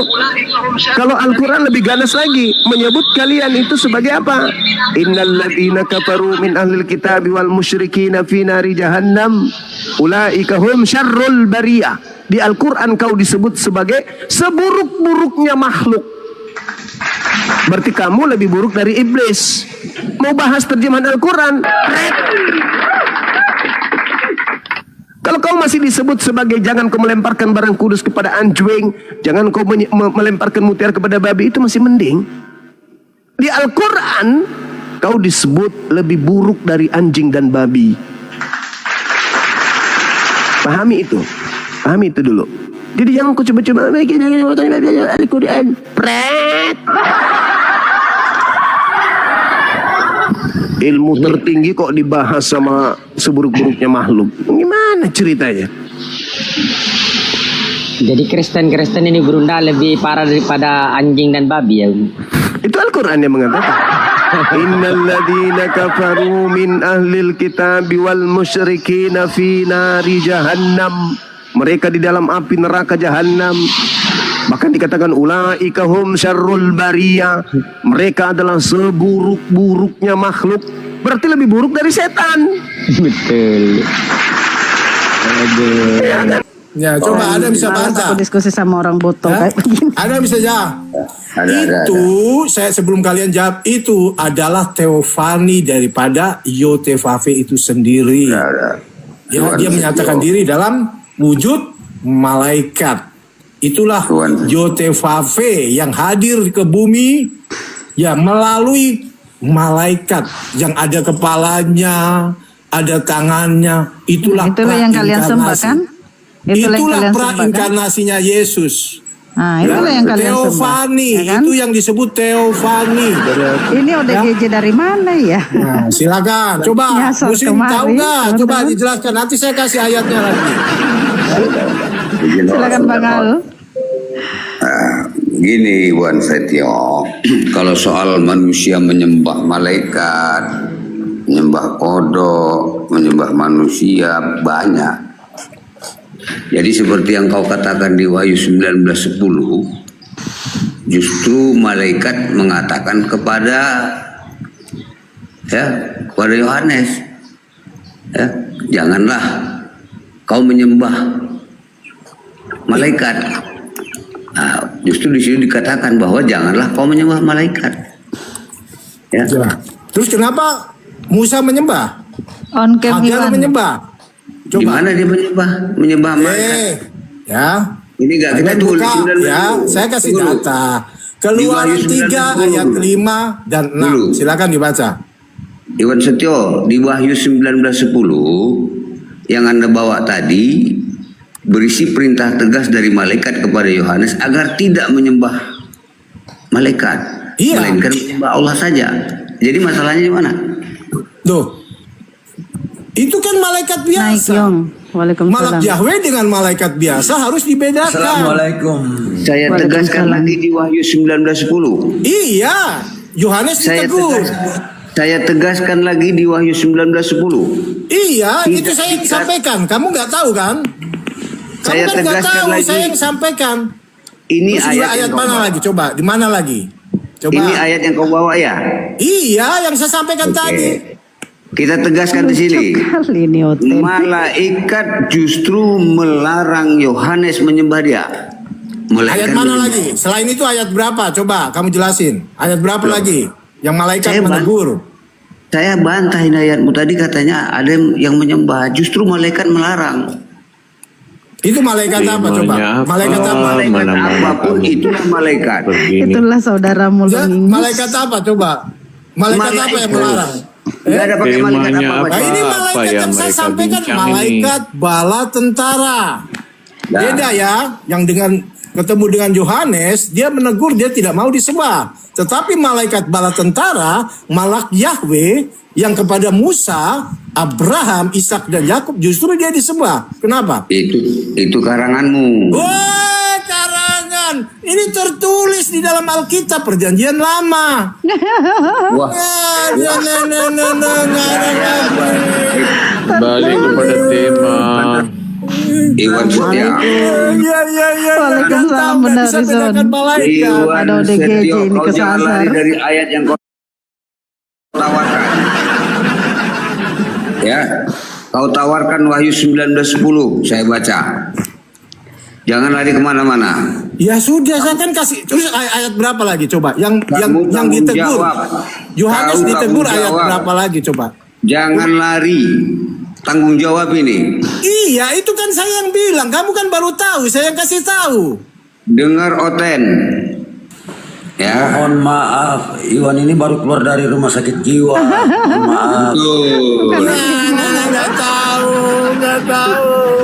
kalau Al-Quran lebih ganas lagi, menyebut kalian itu sebagai apa? Innal ladzina kafaru min ahlil kitabi wal musyrikina fi nari jahannam ulaika hum syarrul bariyah. Di Al-Quran kau disebut sebagai seburuk-buruknya makhluk. Berarti kamu lebih buruk dari iblis. Mau bahas terjemahan Al-Quran, kalau kau masih disebut sebagai jangan kau melemparkan barang kudus kepada anjing, jangan kau melemparkan mutiara kepada babi, itu masih mending. Di Al-Quran kau disebut lebih buruk dari anjing dan babi. Pahami itu dulu. Jadi jangan kau coba-coba Al-Quran pret. Ilmu tertinggi kok dibahas sama seburuk-buruknya makhluk. Gimana ceritanya? Jadi Kristen ini berunda lebih parah daripada anjing dan babi ya. Itu Al-Quran yang mengatakan. Innal ladina kafaru min ahlil kitabi wal musyrikina fi nari jahannam. Mereka di dalam api neraka jahannam. Bahkan dikatakan ulaika hum syarrul bariyah. Mereka adalah seburuk-buruknya makhluk. Berarti lebih buruk dari setan. Betul. Ya, coba ada bisa baca. Aku diskusi sama orang botol kayak begini. Ada bisa jawab. Itu saya sebelum kalian jawab itu adalah teofani daripada Yotevave itu sendiri. Ya, dia menyatakan diri dalam wujud malaikat. Itulah Yotevave yang hadir ke bumi ya melalui malaikat yang ada kepalanya, ada tangannya. Itulah yang kalian sembah kan? Itulah prainkarnasinya Yesus. Nah, itulah yang kalian Teofani, sembah, ya kan? itu yang disebut Teofani. Ini ODGJ dari mana ya? Nah, silakan. Coba Nyasar Muslim kemari, tahu nggak? Coba teman-teman. dijelaskan. Nanti saya kasih ayatnya lagi. Silakan Bang Al. Gini Wan Setio, kalau soal manusia menyembah malaikat, menyembah kodok, menyembah manusia banyak. Jadi seperti yang kau katakan di Wahyu 19:10, justru malaikat mengatakan kepada Yohanes, ya, janganlah kau menyembah malaikat. Nah, justru di sini dikatakan bahwa janganlah kau menyembah malaikat. Ya. Terus kenapa Musa menyembah? On cam Hagar Iwan. menyembah. Di mana dia menyembah malaikat? Ya. Ini enggak kita Ada tulis buka, ya, saya kasih data. Keluaran 3 ayat 5 dan 6. Silakan dibaca. Iwan Setio, di Wahyu 19:10 yang Anda bawa tadi berisi perintah tegas dari malaikat kepada Yohanes agar tidak menyembah malaikat, melainkan menyembah Allah saja. Jadi masalahnya di mana? Tuh. Itu kan malaikat biasa. Waalaikumsalam. Malak Yahweh dengan malaikat biasa harus dibedakan. Assalamualaikum. Saya tegaskan lagi di Wahyu 19:10. Iya, Yohanes ditegur. Saya tegaskan lagi di Wahyu 19:10. Iya, itu saya sampaikan. Kamu nggak tahu kan? Kamu Saya kan nggak tegaskan tahu, lagi. saya yang sampaikan. Ini Terus juga ayat yang mana kau lagi? Coba, di mana lagi? Coba. Ini ayat yang kau bawa ya? Iya, yang saya sampaikan tadi. Kita tegaskan di sini. Kali ini Malaikat justru melarang Yohanes menyembah dia. Ayat mana lagi? Selain itu ayat berapa? Coba kamu jelasin. Ayat berapa lagi? Yang malaikat menegur. Saya bantahin ayatmu tadi, katanya ada yang menyembah. Justru malaikat melarang. Itu malaikat apa coba? Malaikat apa? Malaikat apapun itulah malaikat. Itulah saudaramu Malaikat apa coba? Malaikat apa yang melarang? Gak ada pakai malaikat apa? Nah, ini malaikat yang saya sampaikan malaikat bala tentara. Beda ya, yang dengan ketemu dengan Yohanes, dia menegur, dia tidak mau disembah. Tetapi malaikat bala tentara, malak Yahweh yang kepada Musa, Abraham, Ishak dan Yakub justru dia disembah. Kenapa? Itu karanganmu. Wah, karangan. Ini tertulis di dalam Alkitab Perjanjian Lama. Wah. Balik kepada tema. Iwan Setia. Waalaikumsalam benar Rizon. Ada ODGJ ini kau jangan lari kesasar. dari ayat yang kau tawarkan. Ya, kau tawarkan Wahyu 19:10. Saya baca. Jangan lari kemana-mana. Ya sudah, saya kan kasih. Terus ayat berapa lagi coba? Yang Tanggung ditegur. jawab. Yohanes Kau ditegur tanggung ayat jawab. berapa lagi coba? Jangan lari. Tanggung jawab ini. Iya, itu kan saya yang bilang. Kamu kan baru tahu, saya yang kasih tahu. Dengar Oten. Ya. Mohon maaf, Iwan ini baru keluar dari rumah sakit jiwa. Mohon maaf. Nggak tahu.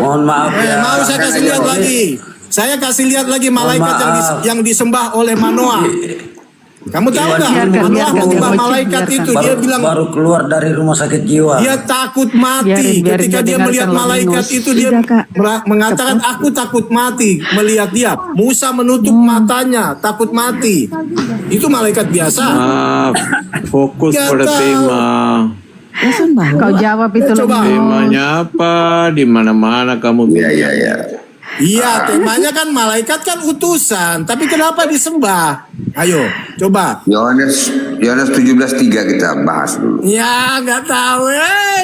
Mohon maaf ya. Mau saya kasih lihat lagi. Saya kasih lihat lagi malaikat yang disembah oleh Manoah. Kamu tahu nggak? Allah mengubah malaikat itu. Dia bilang baru keluar dari rumah sakit jiwa. dia takut mati. Ketika dia melihat malaikat itu, dia mengatakan, aku takut mati melihat dia. Musa menutup matanya, takut mati. Itu malaikat biasa. Fokus Nggak pada tahu. tema. Kau jawab itu Coba. Temanya apa? Di mana-mana kamu. Iya, temanya kan malaikat kan utusan. Tapi kenapa disembah? Ayo, coba. Yohanes 17:3 kita bahas dulu. Ya, nggak tahu,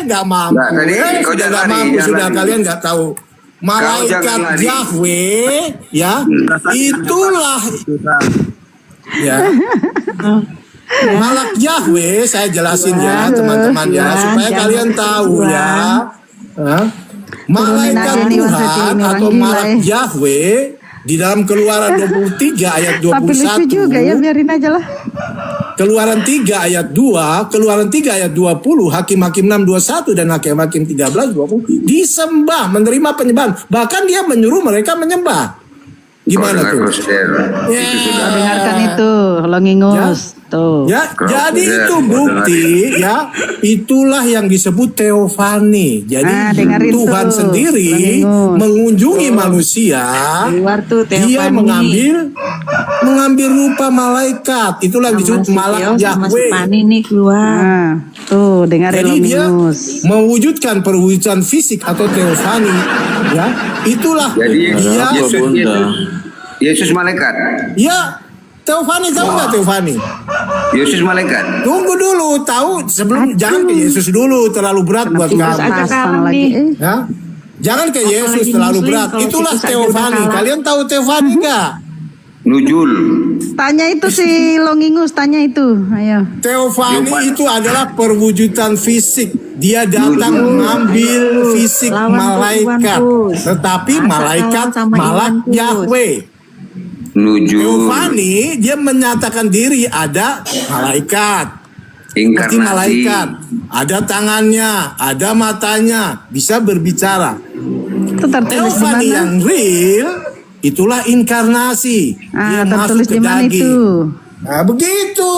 nggak mampu. Nggak, tadi kau Sudah jangan nggak lari, mampu, jangan sudah lari. kalian nggak tahu. jangan Malaikat lari. Yahweh, ya, itulah, ya. Malak Yahweh, saya jelasin ya teman-teman ya, supaya kalian tahu ya. Hah? Malaikat Tuhan atau malak Yahweh di dalam Keluaran 23 ayat 21. Tapi lucu juga ya, biarin aja lah. Keluaran 3 ayat 2, Keluaran 3 ayat 20, Hakim-Hakim 6:21 dan Hakim-Hakim 13:20 disembah, menerima penyembahan. Bahkan dia menyuruh mereka menyembah. Gimana tuh? Ya. Dengarkan itu, Longingus. Tuh. Ya, jadi itu bukti ya, itulah yang disebut teofani. Jadi dengerin Tuhan tuh, sendiri Longingus. mengunjungi manusia. Dia mengambil rupa malaikat. Itulah yang disebut malak Yahweh. Ini keluar. Tuh, dengerin Jadi dia Longingus. mewujudkan perwujudan fisik atau teofani. Ya, itulah Jadi dia. Yesus malaikat. Ya, teofani, tahu nggak teofani? Yesus malaikat. Tunggu dulu, tahu sebelum jangan ke Yesus dulu, terlalu berat buat kamu. Ya? Jangan ke Yesus terlalu berat. Itulah teofani. Kalian tahu teofani nggak? Nujul. Tanya itu si Longingus, tanya itu. Ayo. Teofani itu adalah perwujudan fisik. Dia datang mengambil fisik malaikat, tetapi malaikat malak Yahweh. Nujul. Teofani dia menyatakan diri ada malaikat. Seperti Inkarnasi. malaikat, ada tangannya, ada matanya, bisa berbicara. Itu tertulis di Teofani mana? yang real itulah inkarnasi. Dia tertulis masuk di ke mana daging. itu? Nah, begitu.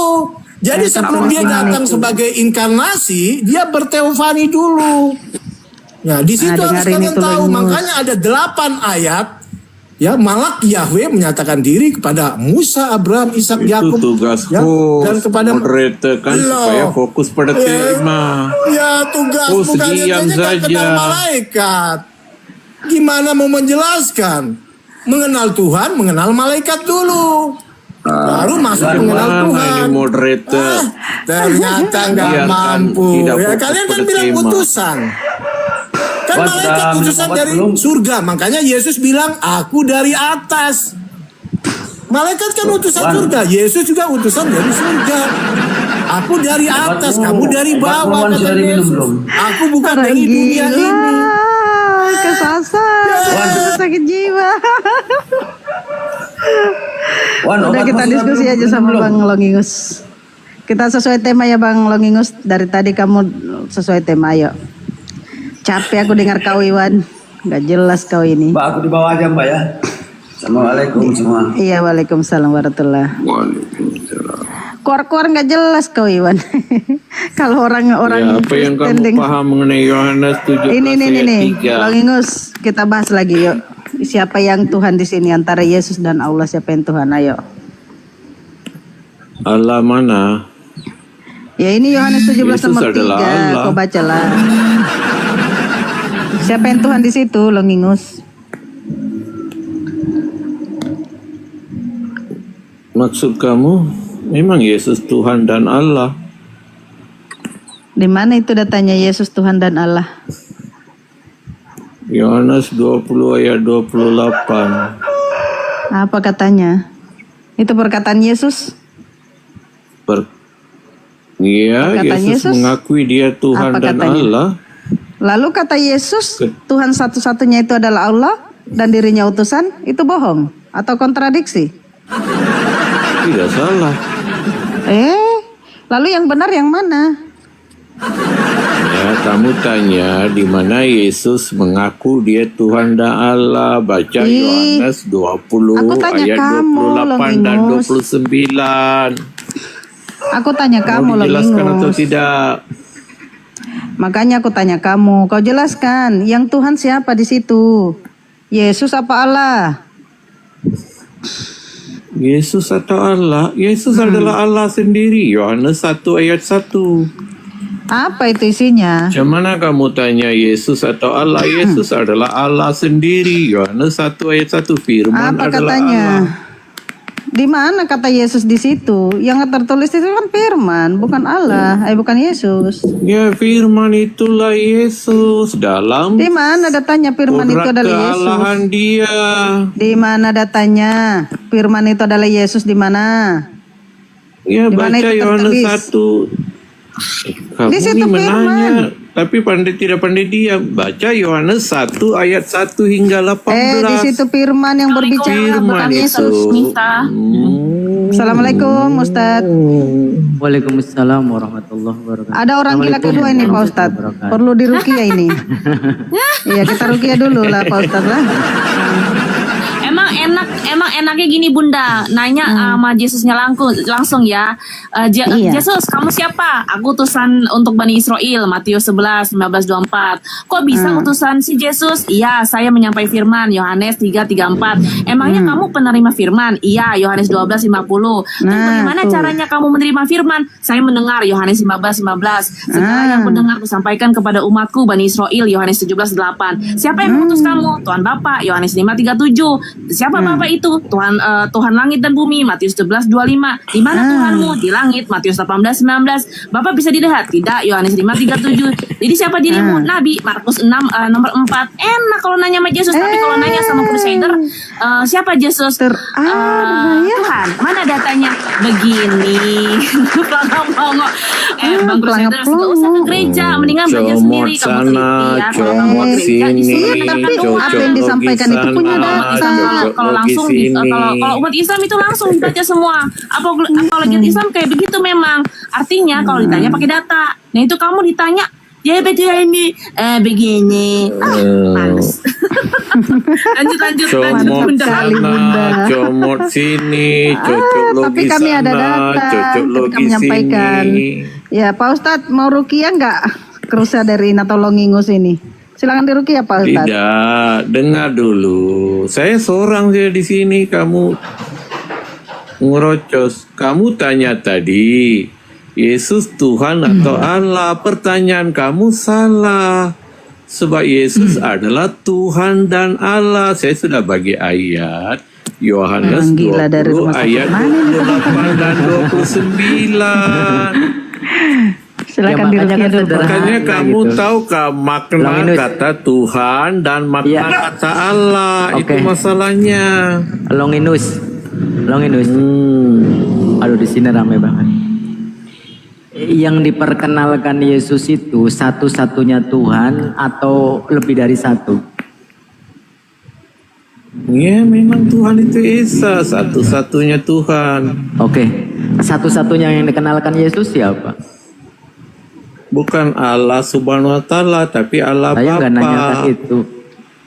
Jadi sebelum dia tertulis di mana datang itu? sebagai inkarnasi, dia berteofani dulu. Nah, di situ harus dengerin kalian itu, tahu. Longingus. Makanya ada 8 ayat. Ya, malak Yahweh menyatakan diri kepada Musa, Abraham, Ishak, Itu Yakub, tugas ya, dan kepada moderator kan Loh. supaya fokus pada tema. Ya, tugas Oh, bukan diam kan saja. kenal malaikat. Gimana mau menjelaskan? Mengenal Tuhan, mengenal malaikat dulu. Baru masuk mengenal Mana Tuhan. ini moderator? Ternyata nggak Biarkan mampu. tidak Ya, fokus kalian kan pada bilang tema. utusan. Kan Buat, malaikat utusan dari surga. Makanya Yesus bilang, aku dari atas. Malaikat kan utusan surga. Yesus juga utusan dari surga. Aku dari atas, kamu dari bawah. Kata Yesus. Aku bukan dari dunia ini. Kesasar, sakit jiwa. Udah obat kita sudah diskusi belum? aja sama Belum. Bang Longingus. Kita sesuai tema ya Bang Longingus. Dari tadi kamu sesuai tema, ayo. Capek aku dengar kau Iwan. Gak jelas kau ini. Mbak, aku di bawah aja Mbak ya. Assalamualaikum semua. Iya, waalaikumsalam warahmatullah. Waalaikumsalam. Keluar-keluar nggak jelas kau Iwan. Kalau orang Ya, apa yang kamu standing- paham mengenai Yohanes 17 Ini ayat 3? Longingus, kita bahas lagi yuk. Siapa yang Tuhan di sini antara Yesus dan Allah? Siapa yang Tuhan? Ayo. Allah mana? Ya ini Yohanes 17 Yesus nomor 3. adalah Allah. Kau bacalah. Siapa yang Tuhan di situ, Longingus? Maksud kamu memang Yesus Tuhan dan Allah? Di mana itu datanya Yesus Tuhan dan Allah? Yohanes 20 ayat 28. Apa katanya? Itu perkataan Yesus? Iya, Perkataan Yesus Yesus? mengakui dia Tuhan Apa dan katanya? Allah. Lalu kata Yesus, Tuhan satu-satunya itu adalah Allah dan dirinya utusan, itu bohong atau kontradiksi? Tidak salah. Lalu yang benar yang mana? Ya, kamu tanya di mana Yesus mengaku dia Tuhan dan Allah. Baca Yohanes 20 aku tanya ayat kamu, 28 dan Longingus. 29. Aku tanya kamu Mau loh, dijelaskan atau Linus. tidak? Makanya aku tanya kamu, kau jelaskan, yang Tuhan siapa di situ? Yesus apa Allah? Yesus atau Allah? Yesus adalah Allah sendiri. Yohanes 1 ayat 1. Apa itu isinya? Macam mana kamu tanya Yesus atau Allah? Yesus adalah Allah sendiri. Yohanes 1 ayat 1. Firman Apa adalah katanya? Allah. Di mana kata Yesus di situ? Yang tertulis itu kan firman, bukan Allah, bukan Yesus. Ya, firman itulah Yesus dalam Di mana datanya firman itu kodrat adalah Yesus? kealahan Dia. Di mana datanya firman itu adalah Yesus, di mana? Ya, Di mana baca itu Yohanes tertulis? 1. Kamu Di situ ini menanya, firman. tapi tidak pandai diam. Baca Yohanes 1 ayat 1 hingga 18. Di situ firman yang berbicara, bukan Firman Yesus. itu. Assalamualaikum Ustadz. Waalaikumsalam warahmatullahi wabarakatuh. Ada orang gila kedua ini Pak Ustadz. Perlu diruqyah ini. Iya, kita ruqyah dulu lah Pak Ustadz lah. Emang enaknya gini Bunda, nanya sama Yesusnya langsung ya. Iya. Yesus, kamu siapa? Aku utusan untuk Bani Israel, Matius 11, 15-24. Kok bisa utusan si Yesus? Iya, saya menyampai firman, Yohanes 3:34. Emangnya kamu penerima firman? Iya, Yohanes 12:50. Dan bagaimana caranya kamu menerima firman? Saya mendengar, Yohanes 15:15. Segala yang mendengar kusampaikan kepada umatku, Bani Israel, Yohanes 17:8. Siapa yang mengutus kamu? Tuhan Bapa, Yohanes 5:37. Siapa Bapak itu? Tuhan langit dan bumi, Matius 11:25. Di mana Tuhanmu? Di langit, Matius 18:19. Bapak bisa dilihat? Tidak, Yohanes 5:37. Jadi siapa dirimu? Nabi, Markus 6 nomor 4. Enak kalau nanya sama Yesus, tapi kalau nanya sama Crusader, siapa Yesus? Tuhan. Mana datanya? Begini. Bang Crusader gak usah ke gereja, mendingan belajar sendiri. Kamu teliti ya. Kalau kamu ke gereja, Tapi apa yang disampaikan itu punya data. kalau langsung kalau umat Islam itu langsung dibaca semua. Apalagi Islam kayak begitu memang. Artinya kalau ditanya pakai data. Nah itu kamu ditanya ya begini males. lanjut Comot sana, comot sini, cocok logi tapi kami ada sana, data, cocok kami logi menyampaikan. sini. Ya Pak Ustadz, mau ruqyah nggak Crusaderin atau Longingus ini? Silakan diruqyah Pak Ustadz. Tidak, dengar dulu. Saya seorang saja di sini, kamu ngerocos. Kamu tanya tadi, Yesus Tuhan atau Allah? Pertanyaan kamu salah. Sebab Yesus adalah Tuhan dan Allah. Saya sudah bagi ayat. Yohanes 20 ayat 28 dan 29. Silakan diruqyah dulu. Makanya kamu tahukah makna kata Tuhan dan makna kata Allah? Itu masalahnya. Longinus. Aduh, di sini ramai banget. Yang diperkenalkan Yesus itu satu-satunya Tuhan atau lebih dari satu? Ya, memang Tuhan itu Esa, satu-satunya Tuhan. Oke. Satu-satunya yang dikenalkan Yesus siapa? Bukan Allah Subhanahu wa Ta'ala, tapi Allah Saya nggak Bapa. nanyakan itu.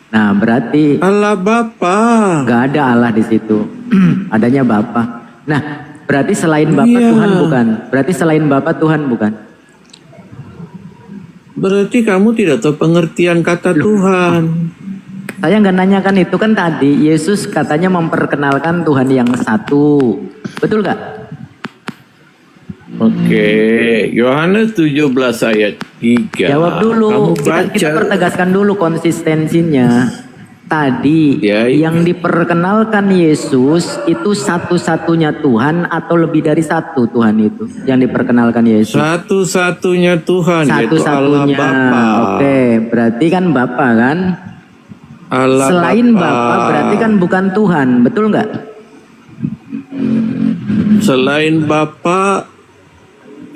Nah, berarti Allah Bapa. Nggak ada Allah di situ. Adanya Bapa. Nah, berarti selain Bapa Tuhan bukan. Berarti selain Bapa Tuhan bukan. Berarti kamu tidak tahu pengertian kata Tuhan. Saya nggak nanyakan itu kan tadi. Yesus katanya memperkenalkan Tuhan yang satu. Betul nggak? Oke, Yohanes 17 ayat 3. Jawab dulu. Kamu Kita pertegaskan dulu konsistensinya. Tadi yang diperkenalkan Yesus itu satu-satunya Tuhan atau lebih dari satu Tuhan itu yang diperkenalkan Yesus? Satu-satunya Tuhan, yaitu Allah Satu-satunya. Bapa. Oke, berarti kan Bapa kan? Allah Selain Bapa. Bapa berarti kan bukan Tuhan, betul nggak? Selain Bapa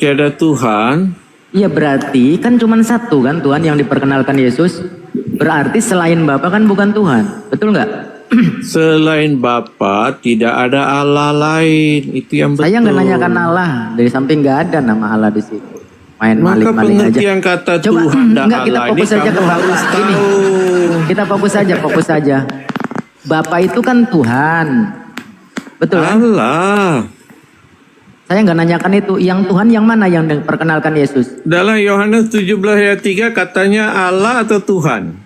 tiada Tuhan. Iya, berarti kan cuma satu kan Tuhan yang diperkenalkan Yesus. Berarti selain Bapa kan bukan Tuhan, betul nggak? Selain Bapa tidak ada Allah lain, itu yang betul. Saya nggak nanyakan Allah, dari samping nggak ada nama Allah di situ. Main Maka maling-maling aja. pengertian kata Coba, Tuhan dan enggak, kita Allah fokus ini saja ke kamu Bapa. harus Ini, tahu. kita fokus saja. Bapa itu kan Tuhan, betul kan? Allah. Saya nggak nanyakan itu. Yang Tuhan yang mana yang diperkenalkan Yesus? Dalam Yohanes 17 ayat 3 katanya Allah atau Tuhan?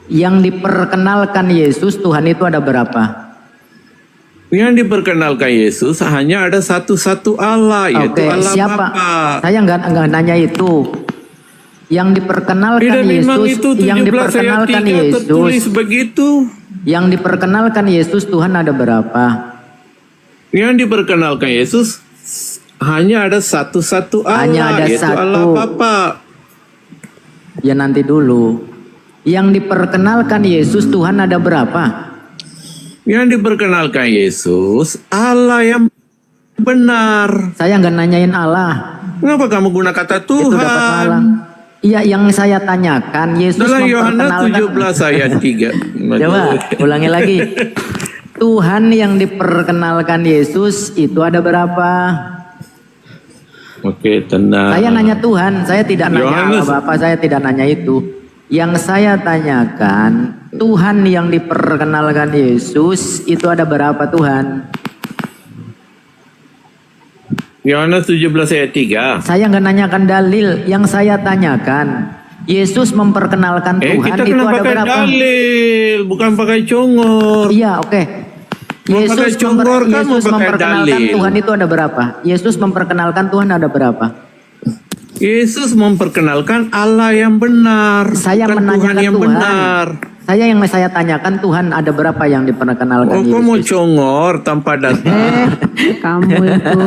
Yang diperkenalkan Yesus Tuhan itu ada berapa? Yang diperkenalkan Yesus hanya ada satu-satu Allah, yaitu Oke, Allah siapa? Bapa. Saya nggak nanya itu. Yang diperkenalkan Tidak, memang Yesus, itu 17 yang ayat diperkenalkan 3 tertulis Yesus, begitu. yang diperkenalkan Yesus Tuhan ada berapa? Yang diperkenalkan Yesus hanya ada satu-satu Allah, Hanya ada yaitu satu. Allah Bapa. Ya nanti dulu. Yang diperkenalkan Yesus Tuhan ada berapa? Yang diperkenalkan Yesus Allah yang benar. Saya nggak nanyain Allah. Kenapa kamu guna kata Itu dapat Allah. Tuhan? Iya, yang saya tanyakan Yesus Dalam Yohanes memperkenalkan. 17 ayat 3. Coba ulangi lagi. Tuhan yang diperkenalkan Yesus itu ada berapa? Oke, tenang. Saya nanya Tuhan, saya tidak nanya Yohanes. Allah Bapa, saya tidak nanya itu. Yang saya tanyakan, Tuhan yang diperkenalkan Yesus itu ada berapa Tuhan? Yohanes 17 ayat 3. Saya nggak nanyakan dalil, yang saya tanyakan, Yesus memperkenalkan Tuhan Kita itu kena ada pakai berapa? dalil, bukan pakai congor. Iya, oke. Mau pakai congor kan mau pakai memperkenalkan dalil. Tuhan itu ada berapa? Yesus memperkenalkan Tuhan ada berapa? Yesus memperkenalkan Allah yang benar, Saya bukan Tuhan menanyakan yang Tuhan. benar. Yang saya tanyakan Tuhan ada berapa yang diperkenalkan Oh, kok mau Yesus? congor tanpa data? Kamu itu.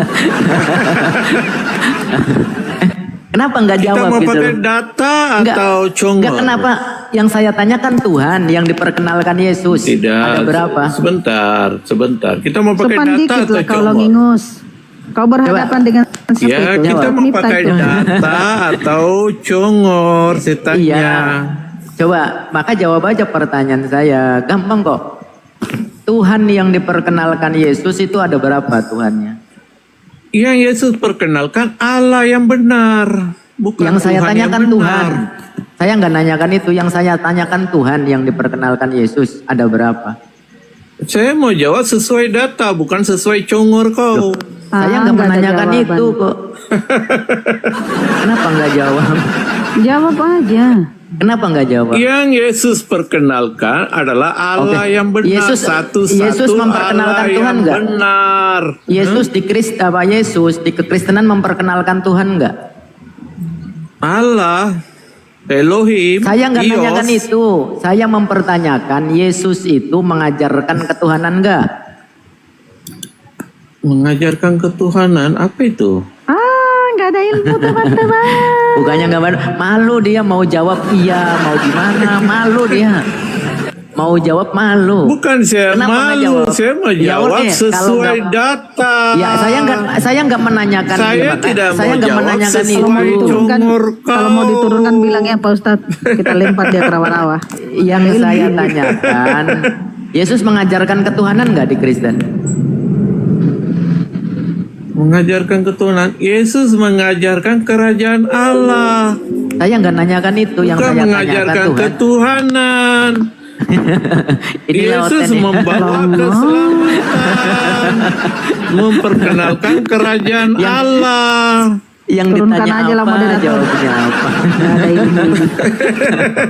Kenapa nggak Kita jawab mau gitu? pakai data atau congor? Enggak, kenapa? Yang saya tanyakan Tuhan yang diperkenalkan Yesus. Tidak. Ada berapa? Sebentar. Kita mau pakai Sopan data dikit atau lah kalau congor? ngingus. Kau berhadapan dengan siapa Ya, itu? kita mau Ini pakai tajam. data atau congor, saya tanya. Iya. Coba, maka jawab aja pertanyaan saya. Gampang kok. Tuhan yang diperkenalkan Yesus itu ada berapa Tuhannya? Yang Yesus perkenalkan Allah yang benar, bukan Yang saya Tuhan tanyakan yang Tuhan. benar. Saya nggak nanyakan itu. Yang saya tanyakan Tuhan yang diperkenalkan Yesus ada berapa? Saya mau jawab sesuai data, bukan sesuai congor kau. Saya nggak nggak ada menanyakan jawaban. itu kok. Kenapa nggak jawab? Jawab aja. Kenapa nggak jawab? Yang Yesus perkenalkan adalah Allah Oke. yang benar, Yesus satu-satu memperkenalkan Allah Tuhan yang nggak? benar. Yesus Yesus di kekristenan memperkenalkan Tuhan nggak? Allah, Elohim, Saya nggak Dios. nanyakan itu. Saya mempertanyakan Yesus itu mengajarkan ketuhanan nggak? Mengajarkan ketuhanan, apa itu? Nggak ada ilmu teman-teman. Bukannya nggak malu dia mau jawab iya mau gimana malu dia mau jawab malu. Bukan saya Kenapa nggak malu, jawab? saya mau Ya, jawab oke, kalau sesuai nggak- data. Ya saya nggak menanyakan. Saya iya, Pak. tidak Saya mau nggak jawab menanyakan sesuai itu. Diturunkan, congor kalau mau diturunkan bilang ya Pak Ustadz. Kita lempar dia ke rawa-rawa. Yang saya tanyakan, Yesus mengajarkan ketuhanan nggak di Kristen? Mengajarkan ketuhanan, Yesus mengajarkan kerajaan Allah, Saya nggak nanyakan itu. Yang bukan saya tanyakan mengajarkan Tuhan. ketuhanan. Inilah Yesus otennya. membawa keselamatan, memperkenalkan kerajaan Allah. Yang Turunkan ditanya aja lah apa, moderator. jawabnya apa. Nggak ada ilmu.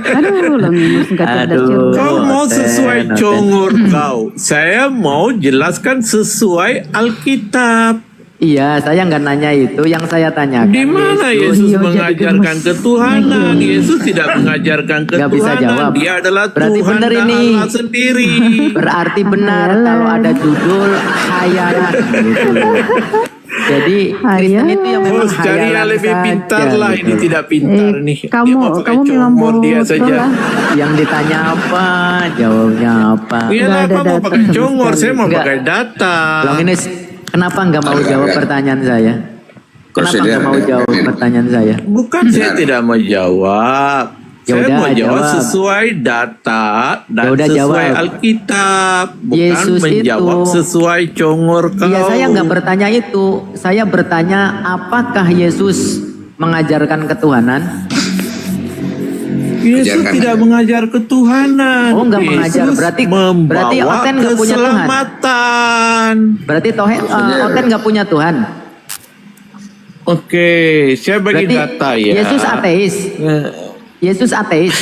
Aduh, lo ngingus nggak cerdas Aduh. juga. Kau mau sesuai Oten. congor kau, saya mau jelaskan sesuai Alkitab. Iya, saya nggak nanya itu. Yang saya tanyakan. Di mana Yesus Iya, jadi mengajarkan gemes. ketuhanan? Yesus tidak mengajarkan Nggak bisa ketuhanan. jawab. Dia adalah Berarti Tuhan benar dan ini. Allah sendiri. Berarti benar kalau ada judul hayalan gitu. Jadi Kristen itu yang memang Bos, cari yang hayalan lebih saja, pintar lah. gitu. Ini tidak pintar nih. Dia kamu mau pakai memang congor dia bodoh saja. lah. Yang ditanya apa, jawabnya apa. Iya Nggak ada apa mau data pakai sama congor? sekali. Saya mau Nggak. pakai data. Long ini kenapa nggak mau jawab pertanyaan saya? Kenapa nggak mau jawab pertanyaan saya? Bukan saya tidak mau jawab. Ya Saya udah, mau jawab jawab. sesuai data dan Ya udah, sesuai jawab. Alkitab, bukan Yesus menjawab itu- sesuai congor kau. Iya, saya nggak bertanya itu. Saya bertanya apakah Yesus mengajarkan ketuhanan? Yesus Ajarkan. tidak mengajar ketuhanan. Oh, nggak mengajar. Yesus berarti membawa Oten nggak punya Tuhan. keselamatan. Berarti Oten nggak punya Tuhan. Oke, saya bagi Berarti data ya. Yesus ateis. Yesus ateis.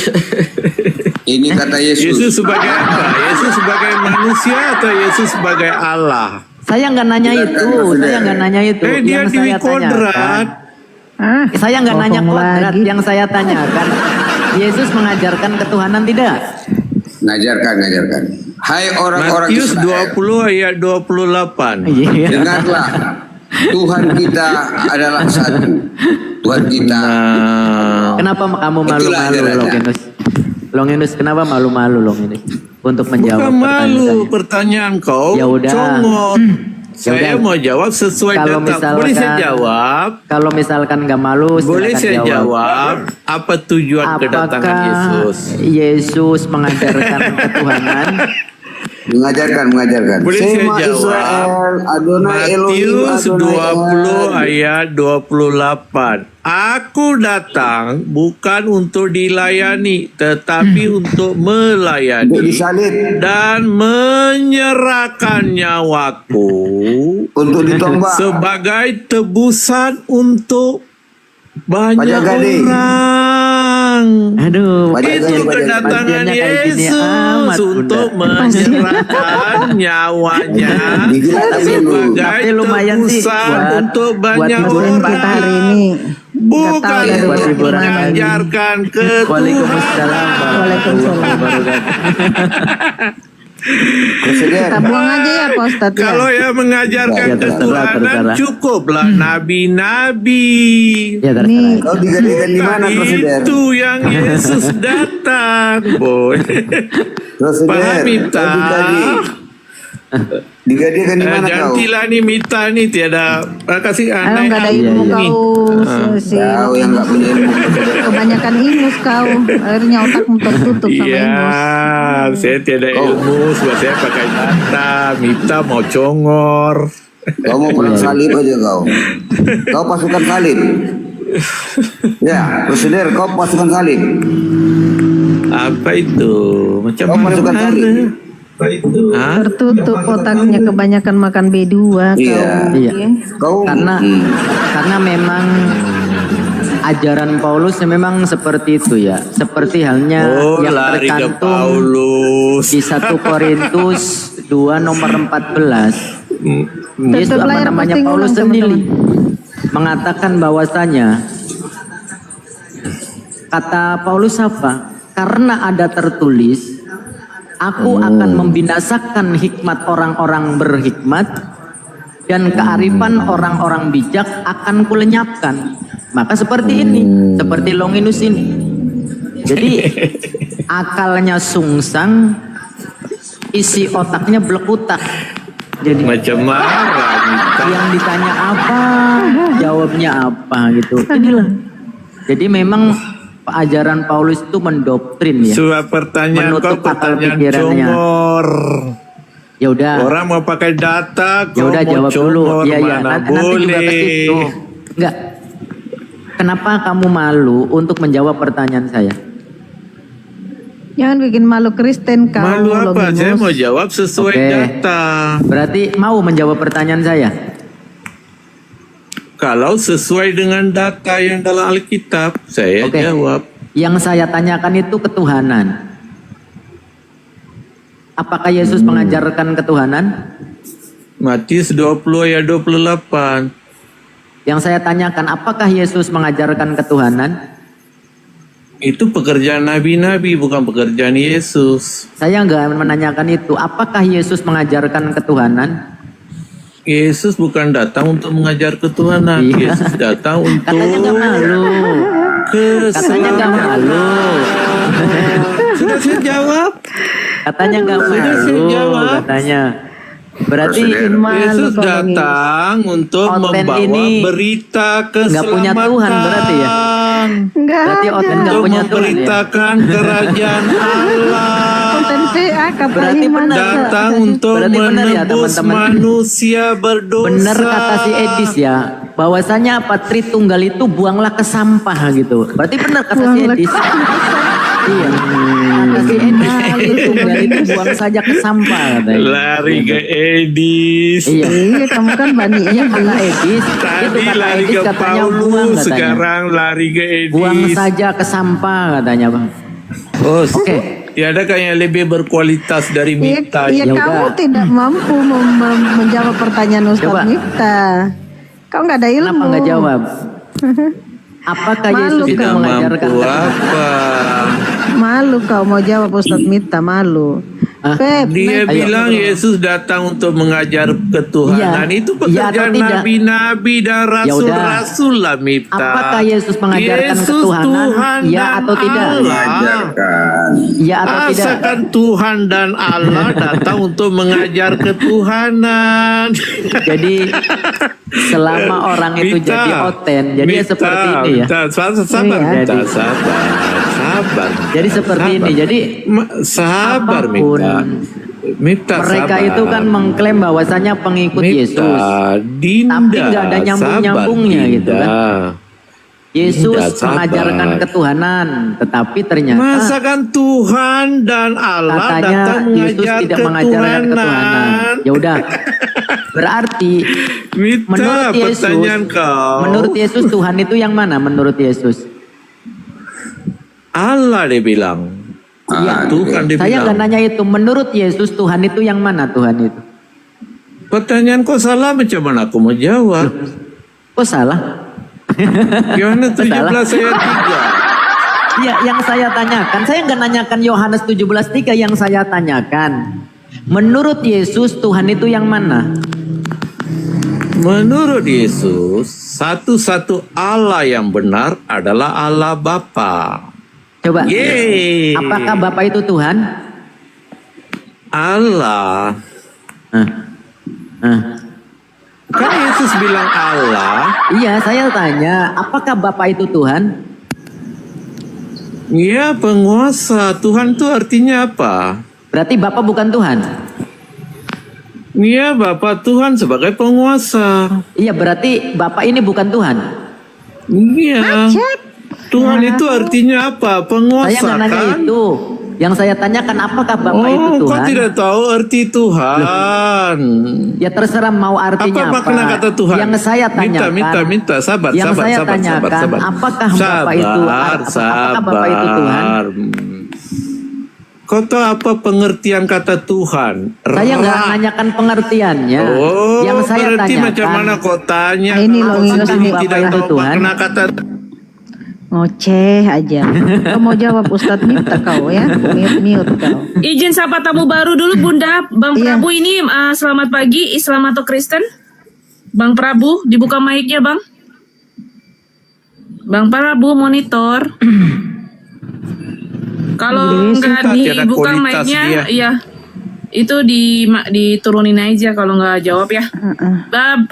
Ini kata Yesus. Yesus sebagai apa? Yesus sebagai manusia atau Yesus sebagai Allah? Saya nggak nanya itu. Saya nggak nanya itu. Dia Yang di saya kodrat. tanyakan. Saya nggak nanya bohong kodrat. lagi. Yang saya tanyakan, Yesus mengajarkan ketuhanan tidak? Ngajarkan. Hai orang-orang Matius Israel. 20 ayat 28. Iya. Dengarlah, Tuhan kita adalah satu. Tuhan kita. Kenapa kamu Itulah malu-malu, ajarannya. Longinus? Longinus, kenapa malu-malu, Longinus? Untuk menjawab Bukan malu pertanyaan pertanyaan kau. Ya udah. Congol. Saya udah. mau jawab sesuai Kalau data. Boleh saya jawab? Kalau misalkan nggak malu, Boleh silakan saya jawab? Apa tujuan kedatangan Yesus? Yesus mengajarkan ketuhanan? Mengajarkan. Boleh saya Sema jawab? Israel, Adonai Elohim, Matius Adonai 20 ayat 28. Aku datang bukan untuk dilayani, tetapi untuk Untuk melayani disalib, dan menyerahkan nyawaku untuk ditombak. sebagai tebusan untuk banyak Pajak gading. orang. Aduh, Pajak Itu gading, kedatangan Pantiannya kayak gini Yesus amat, Bunda. untuk menyerahkan nyawanya Digilatin dulu. sebagai Tapi lumayan sih tebusan buat- untuk buat banyak hiburan Kita hari orang. ini Bukan nggak tahu buat untuk hiburan aja. mengajarkan Waalaikumsalam warahmatullahi wabarakatuh. kita buang aja ya Pak Ustadz ya. Kalau yang mengajarkan Ya, terserah, ketuhanan terserah. cukuplah nabi-nabi. Ya terserah. Kau digadekan di mana, Presiden? Itu yang Yesus datang, boy. Presiden, Paham, Mita? Digadekan di mana kau? Jantilah nih Mita nih tiada kasih Ayo aneh. nggak ada Iya, ilmu iya. kau si Kau yang nggak punya ilmu. kebanyakan ingus kau. Akhirnya otakmu tertutup sama Iya, ingus. saya tiada ilmu, sebab saya pakai data. Mita mau congor. Kau mau perang salib aja kau. Kau pasukan salib. Ya, Presiden, kau pasukan salib. Apa itu? Macam Kau pasukan mana? salib. Hah? Tertutup otaknya kebanyakan makan B2 kau. Iya. Iya. Kau Karena memang ajaran Paulus memang seperti itu ya. Seperti halnya Oh, yang lari ke tercantum Paulus. di 1 Korintus 2 nomor 14. Yesus Tetap layar namanya posting Paulus ulang, sendiri mengatakan bahwasanya, kata Paulus apa? Karena ada tertulis, aku akan membinasakan hikmat orang-orang berhikmat dan kearifan orang-orang bijak akan kulenyapkan. Maka seperti ini, seperti Longinus ini. Jadi akalnya sungsang, isi otaknya blekutak. Jadi Macam mana Mita? yang ditanya apa, jawabnya apa gitu. Inilah. Jadi memang ajaran Paulus itu mendoktrin ya. Surat pertanyaan kau Menutup akal pertanyaan pikirannya. congor. Ya udah. Orang mau pakai data, Ya kau udah mau jawab dulu. congor, Iya iya. mana Nanti juga ke situ. boleh. Enggak. Kenapa kamu malu untuk menjawab pertanyaan saya? Jangan bikin malu Kristen kau. Malu apa? Longinus. Saya mau jawab sesuai Oke. data. Berarti mau menjawab pertanyaan saya? Kalau sesuai dengan data yang dalam Alkitab, saya Oke. jawab. Yang saya tanyakan itu ketuhanan. Apakah Yesus mengajarkan ketuhanan? Matius 20 ayat 28. Yang saya tanyakan, apakah Yesus mengajarkan ketuhanan? Itu pekerjaan nabi-nabi, bukan pekerjaan Yesus. Saya nggak menanyakan itu. Apakah Yesus mengajarkan ketuhanan? Yesus bukan datang untuk mengajar ketuhanan. Iya. Yesus datang Katanya nggak untuk malu. Katanya nggak malu. Sudah saya jawab. Katanya nggak Sudah saya malu. jawab. Katanya. Berarti Yesus datang untuk Oten membawa ini berita keselamatan. nggak punya Tuhan berarti ya? Enggak. Berarti Oten nggak Untuk punya Tuhan ya? memberitakan kerajaan Allah. Konten PA kapal Berarti iman. benar. Datang untuk Berarti benar ya, menebus teman-teman? manusia berdosa. Benar kata si Edis ya, bahwasanya apa Tritunggal itu buanglah ke sampah gitu. Berarti benar kata si Buanglah Edis. ke Iya. Kasih itu dari itu buang saja ke sampah katanya. Lari ke Edis. Iya. Iya, kamu kan baninya Iya kata Edis. Tadi Itu kata lari Edis ke katanya buang Paulus, katanya. sekarang lari ke Edis. Buang saja ke sampah katanya bang. Oh, Oke. tiada yang lebih berkualitas dari Mifta. Iya, Ya kamu udah. tidak mampu menjawab pertanyaan Ustaz Coba. Mifta. Kau nggak ada ilmu. Kenapa nggak jawab? Apakah Malu Yesus itu kau. mengajarkan Mampu apa? Malu kau mau jawab Ustaz Mifta, malu. Ah, Feb, Dia Feb. bilang Yesus datang untuk mengajar ketuhanan. Iya. Itu Iya atau pekerjaan tidak? nabi-nabi dan Ya udah. rasul-rasul lah, Mifta. Apakah Yesus mengajarkan Yesus ketuhanan? Tuhan Ya dan atau tidak? Allah. Mengajarkan. Iya atau tidak? Asalkan Tuhan dan Allah datang untuk mengajar ketuhanan. Jadi selama orang itu Mita, jadi oten, jadi ya Mita, seperti ini ya. Mita, sabar, Iya. Mita, sabar. Jadi seperti ini. Jadi Sabar, apapun Mita. Mita, mereka sabar. itu kan mengklaim bahwasanya pengikut Mita, Yesus. Dinda, Tapi nggak ada nyambung-nyambungnya sabar, gitu kan. Dinda. Yesus Dinda, sabar. mengajarkan ketuhanan, tetapi ternyata Masakan Tuhan dan Allah katanya datang Yesus mengajar tidak mengajarkan ketuhanan. ketuhanan. Ya udah. Berarti Mita, menurut Yesus, pertanyaan kau. menurut Yesus Tuhan itu yang mana menurut Yesus? Allah dia bilang. Iya, Tuhan dia saya nggak bilang. nanya itu. Menurut Yesus Tuhan itu yang mana Tuhan itu? Pertanyaan kau salah, macam mana aku mau jawab? Kok salah? Yohanes 17 ayat 3. Iya, yang saya tanyakan, saya nggak nanyakan Yohanes 17:3, yang saya tanyakan, menurut Yesus Tuhan itu yang mana? Menurut Yesus, satu-satu Allah yang benar adalah Allah Bapa. Coba, Yeay. apakah Bapa itu Tuhan? Allah. Ah. Kan Yesus bilang Allah. Iya, saya tanya, apakah Bapa itu Tuhan? Ya, penguasa. Tuhan itu artinya apa? Berarti Bapa bukan Tuhan? Ya, Bapa Tuhan sebagai penguasa. Iya, berarti Bapa ini bukan Tuhan? Iya. Tuhan itu artinya apa? Penguasa Saya nggak nanya kan? itu. Yang saya tanyakan, apakah Bapa itu Oh, kau Tuhan? tidak tahu arti Tuhan. Ya terserah mau artinya Apa makna kata Tuhan? Yang saya tanyakan, Minta, sabar, yang sabar, saya sabar, tanyakan, sabar. apakah Bapa itu apakah Bapa itu Tuhan? Kau tahu apa pengertian kata Tuhan? Saya nggak nanyakan pengertiannya. Oh, yang saya berarti tanyakan, macam mana kau tanya? Ini loh, Kau ini loh, sendiri Bapak tidak itu tahu Tuhan. makna kata. Ngoceh aja. Kau mau jawab Ustadz Mifta kau ya? Mute kau. Izin sapa tamu baru dulu Bunda. Bang Iya. Prabu ini selamat pagi, Islam atau Kristen? Bang Prabu, dibuka mic-nya Bang. Bang Prabu monitor. Kalau nggak Tiada dibuka kualitas mic-nya, dia. iya. Itu diturunin aja kalau nggak jawab ya.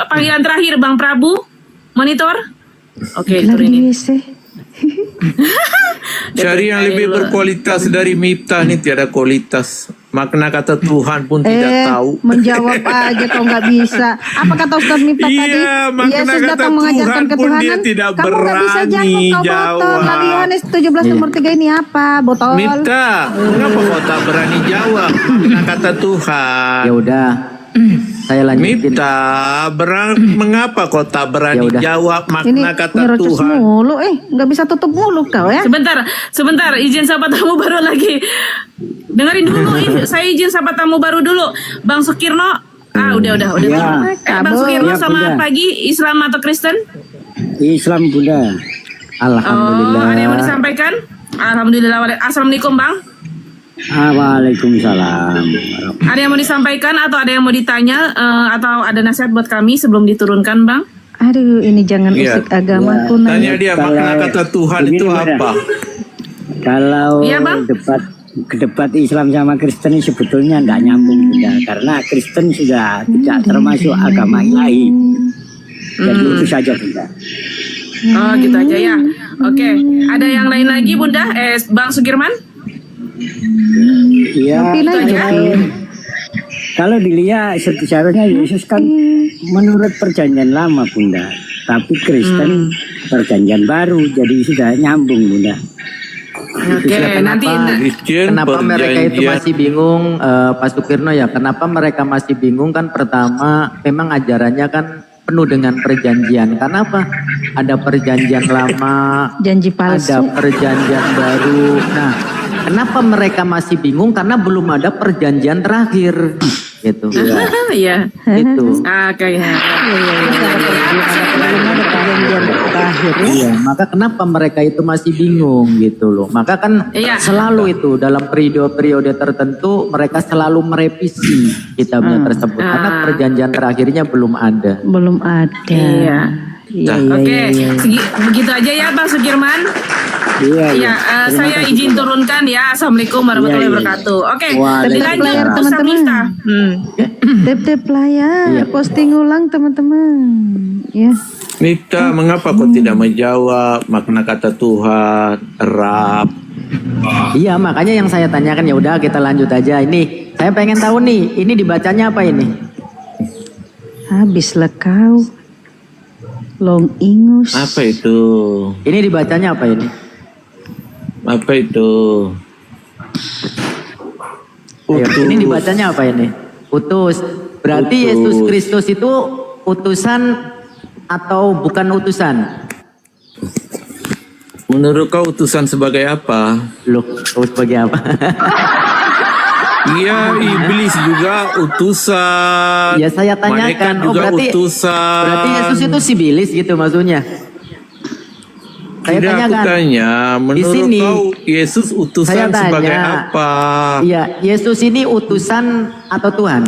Panggilan terakhir Bang Prabu, monitor. Oke, Lagi turunin. WC. Cari yang lebih berkualitas dari Miftah nih, tiada kualitas. Makna kata Tuhan pun tidak tahu. Menjawab aja kau nggak bisa. Apa kata Ustadz Mifta tadi? Iya, makna Yesus kata datang mengajarkan Tuhan pun ketuhanan. dia tidak Kamu nggak bisa berani jawab, kau botol. jawab. Dari Yohanes 17 nomor 3 ini apa? Botol. Miftah, mengapa kau tak berani jawab makna kata Tuhan? Ya udah, saya lanjutin. Miftah, mengapa kau tak berani Ya udah. jawab Ini makna kata nyerocos Tuhan? mulu, nggak bisa tutup mulu kau ya. Sebentar, izin sapa tamu baru lagi. Dengerin dulu, saya izin sapa tamu baru dulu. Bang Sukirno, udah. Ya. Bang Sukirno, Ya, selamat Bunda. pagi, Islam atau Kristen? Islam Bunda. Alhamdulillah. Ada yang mau disampaikan? Alhamdulillah. Assalamualaikum Bang. Waalaikumsalam. Ada yang mau disampaikan atau ada yang mau ditanya atau ada nasihat buat kami sebelum diturunkan Bang? Aduh, ini jangan Iya. usik agamaku Tanya dia makna kata Tuhan itu apa? Kalau Iya, Bang. debat Islam sama Kristen ini sebetulnya tidak nyambung Bunda, karena Kristen sudah tidak termasuk agama ilahi. Jadi itu saja Bunda. Oh gitu aja ya. Oke, ada yang lain lagi Bunda? Bang Sugirman? Iya. Kopi lagi. Kalau dilihat seharusnya Yesus kan menurut perjanjian lama Bunda, tapi Kristen perjanjian baru, jadi sudah nyambung Bunda. Oke, nanti Kenapa mereka itu masih bingung, Pak Sukirno ya? Kenapa mereka masih bingung? Kan pertama, memang ajarannya kan penuh dengan perjanjian. Kenapa? Ada perjanjian lama, Janji palsu. ada perjanjian baru. Nah, kenapa mereka masih bingung? Karena belum ada perjanjian terakhir, gitu. Iya. Itu. Oke, ya. Iya, maka kenapa mereka itu masih bingung gitu loh. Maka kan Iya. selalu itu dalam periode-periode tertentu mereka selalu merevisi kitabnya tersebut. Karena perjanjian terakhirnya belum ada. Belum ada. Iya. Iya, Oke, iya. begitu aja ya Bang Sukirman. Iya, Iya, saya izin turunkan ya. Assalamualaikum warahmatullahi wabarakatuh. Oke, Waalaikumsalam. lanjut Ustaz Teman-teman. Miftah. Tap-tap layar, Iya. posting ulang teman-teman. Ya. Miftah, mengapa kau tidak menjawab makna kata Tuhan, Rab? Iya, makanya yang saya tanyakan ya udah kita lanjut aja. Ini saya pengen tahu nih, ini dibacanya apa ini? Habislah kau. Long ingus. Apa itu? Ini dibacanya apa ini? Apa itu? Ayo, ini dibacanya apa ini? Utus. Berarti Utus. Yesus Kristus itu utusan atau bukan utusan? Menurut kau utusan sebagai apa? Loh, sebagai apa? Iya, iblis juga utusan. Ya saya Malaikat tanyakan. Oh juga berarti utusan. berarti Yesus itu sibilis gitu maksudnya? Saya Tidak, aku tanyakan. tanya, Di menurut sini kau Yesus saya utusan tanya. sebagai apa? Iya, Yesus ini utusan atau Tuhan?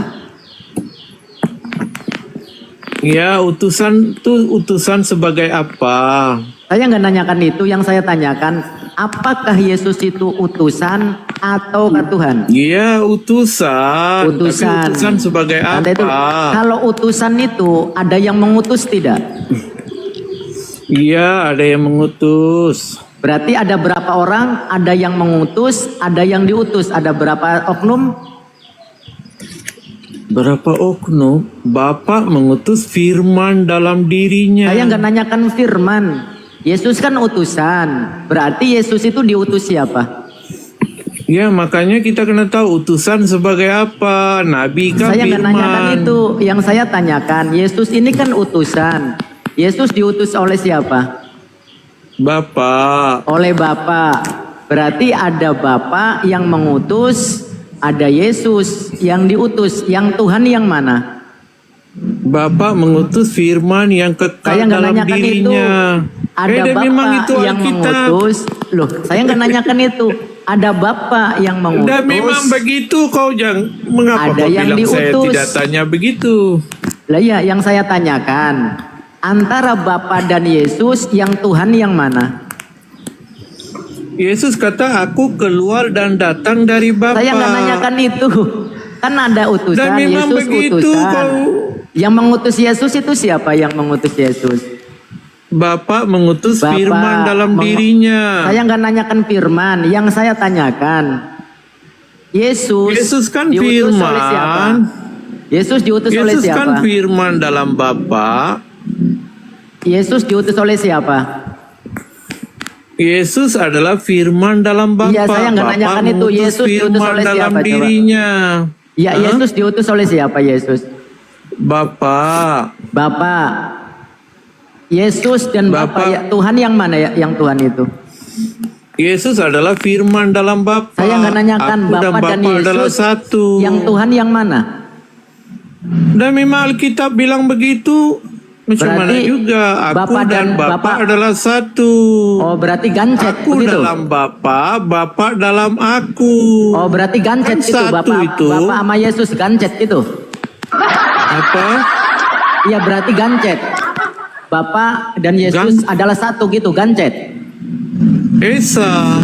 Ya, utusan itu utusan sebagai apa? Saya nggak nanyakan itu, yang saya tanyakan apakah Yesus itu utusan atau Tuhan? Iya, utusan. Utusan. Tapi utusan sebagai Anda itu, apa? kalau utusan itu ada yang mengutus tidak? Iya, ada yang mengutus. Berarti ada berapa orang? Ada yang mengutus, ada yang diutus. Ada berapa oknum? Berapa oknum? Bapak mengutus firman dalam dirinya. Saya nggak nanyakan firman. Yesus kan utusan. Berarti Yesus itu diutus siapa? Ya, makanya kita kena tahu utusan sebagai apa. Nabi kan Saya nggak firman. nanyakan itu. Yang saya tanyakan, Yesus ini kan utusan. Yesus diutus oleh siapa? Bapak. Oleh Bapa. Berarti ada Bapa yang mengutus, ada Yesus yang diutus. Yang Tuhan yang mana? Bapak mengutus firman yang kekal Saya nggak dalam nanyakan itu. dirinya. Ada dan memang Bapa itu yang Alkitab. mengutus. Loh, saya nggak nanyakan itu. Ada Bapa yang mengutus. Dan memang begitu kau jangan. Mengapa Ada kau yang bilang saya diutus. tidak tanya begitu? Lah iya, yang saya tanyakan antara Bapa dan Yesus, yang Tuhan yang mana? Yesus kata aku keluar dan datang dari Bapa. Saya nggak nanyakan itu. Kan ada utusan, Dan memang Yesus begitu utusan. kau. Yang mengutus Yesus itu siapa yang mengutus Yesus? Bapak mengutus Bapa firman dalam meng- dirinya. Saya nggak nanyakan firman, yang saya tanyakan Yesus kan diutus firman. oleh siapa? Yesus diutus oleh Yesus kan siapa? firman dalam Bapa. Yesus diutus oleh siapa? Yesus adalah firman dalam Bapa. Iya, saya nggak Bapa nanyakan itu. mengutus Yesus diutus firman oleh dalam siapa, coba? dirinya. Ya, Hah? Yesus diutus oleh siapa Yesus? Bapa. Bapak. Yesus dan Bapak, Bapak. ya, Tuhan yang mana ya? Yang Tuhan itu? Yesus adalah firman dalam Bapa. Saya nggak nanyakan Aku dan Bapak dan Bapa adalah Yesus. satu. Yang Tuhan yang mana? Dan memang Alkitab bilang begitu. Macam mana Berarti juga aku Bapak dan dan Bapa Bapak- adalah satu. Oh, berarti gancet Aku begitu. dalam Bapa, Bapa dalam aku. Oh, berarti gancet Kan itu satu Bapak itu. Bapak sama Yesus gancet itu. Apa? Iya, berarti gancet. Bapak dan Yesus adalah satu gitu, gancet. Esa.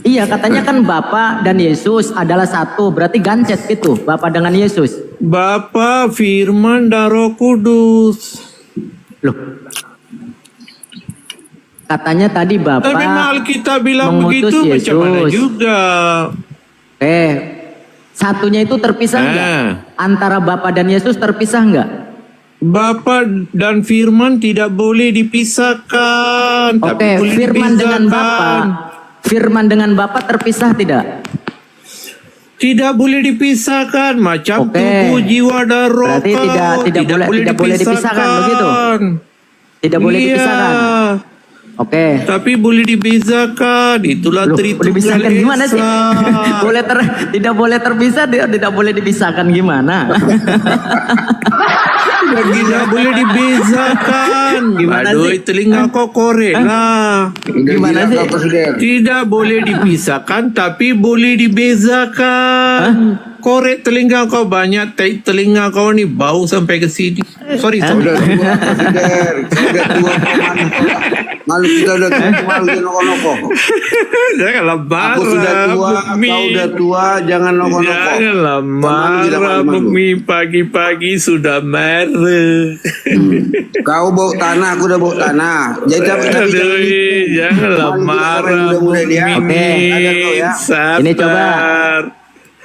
Iya, katanya kan Bapak dan Yesus adalah satu, berarti gancet gitu, Bapak dengan Yesus. Bapa, Firman, dan Roh Kudus. Loh. Katanya tadi Bapak Tapi memang Alkitab bilang mengutus begitu, macam mana Yesus. juga. Satunya itu terpisah enggak? Antara Bapa dan Yesus terpisah enggak? Bapa dan Firman tidak boleh dipisahkan. tapi Oke, boleh Firman dengan dipisahkan. Bapa. firman dengan Bapa terpisah tidak? Tidak boleh dipisahkan, macam tubuh, jiwa dan roh. Berarti tidak boleh dipisahkan begitu? Tidak boleh dipisahkan. Oke. Tapi boleh dibezakan. Itulah Tritunggal dipisahkan gimana sih? Esa. Tidak boleh terpisah, tidak boleh dipisahkan gimana? Tidak boleh dibezakan. Gimana Aduh, sih? telinga kau korek lah. Gimana sih? Tidak boleh dipisahkan, tapi boleh dibezakan. Korek telinga kau banyak, telinga kau ni bau sampai ke sini. Sorry. Udah tua Presiden, udah tua kemana? Malu kita udah tua, malu dia noko-noko. Janganlah marah. Aku sudah tua, kau udah tua, jangan noko-noko. Janganlah marah, Bumi. Pagi-pagi sudah marah. Kau bau tanah, aku udah bau tanah. Jadi tapi janganlah marah, Bumi. ya. Ini coba.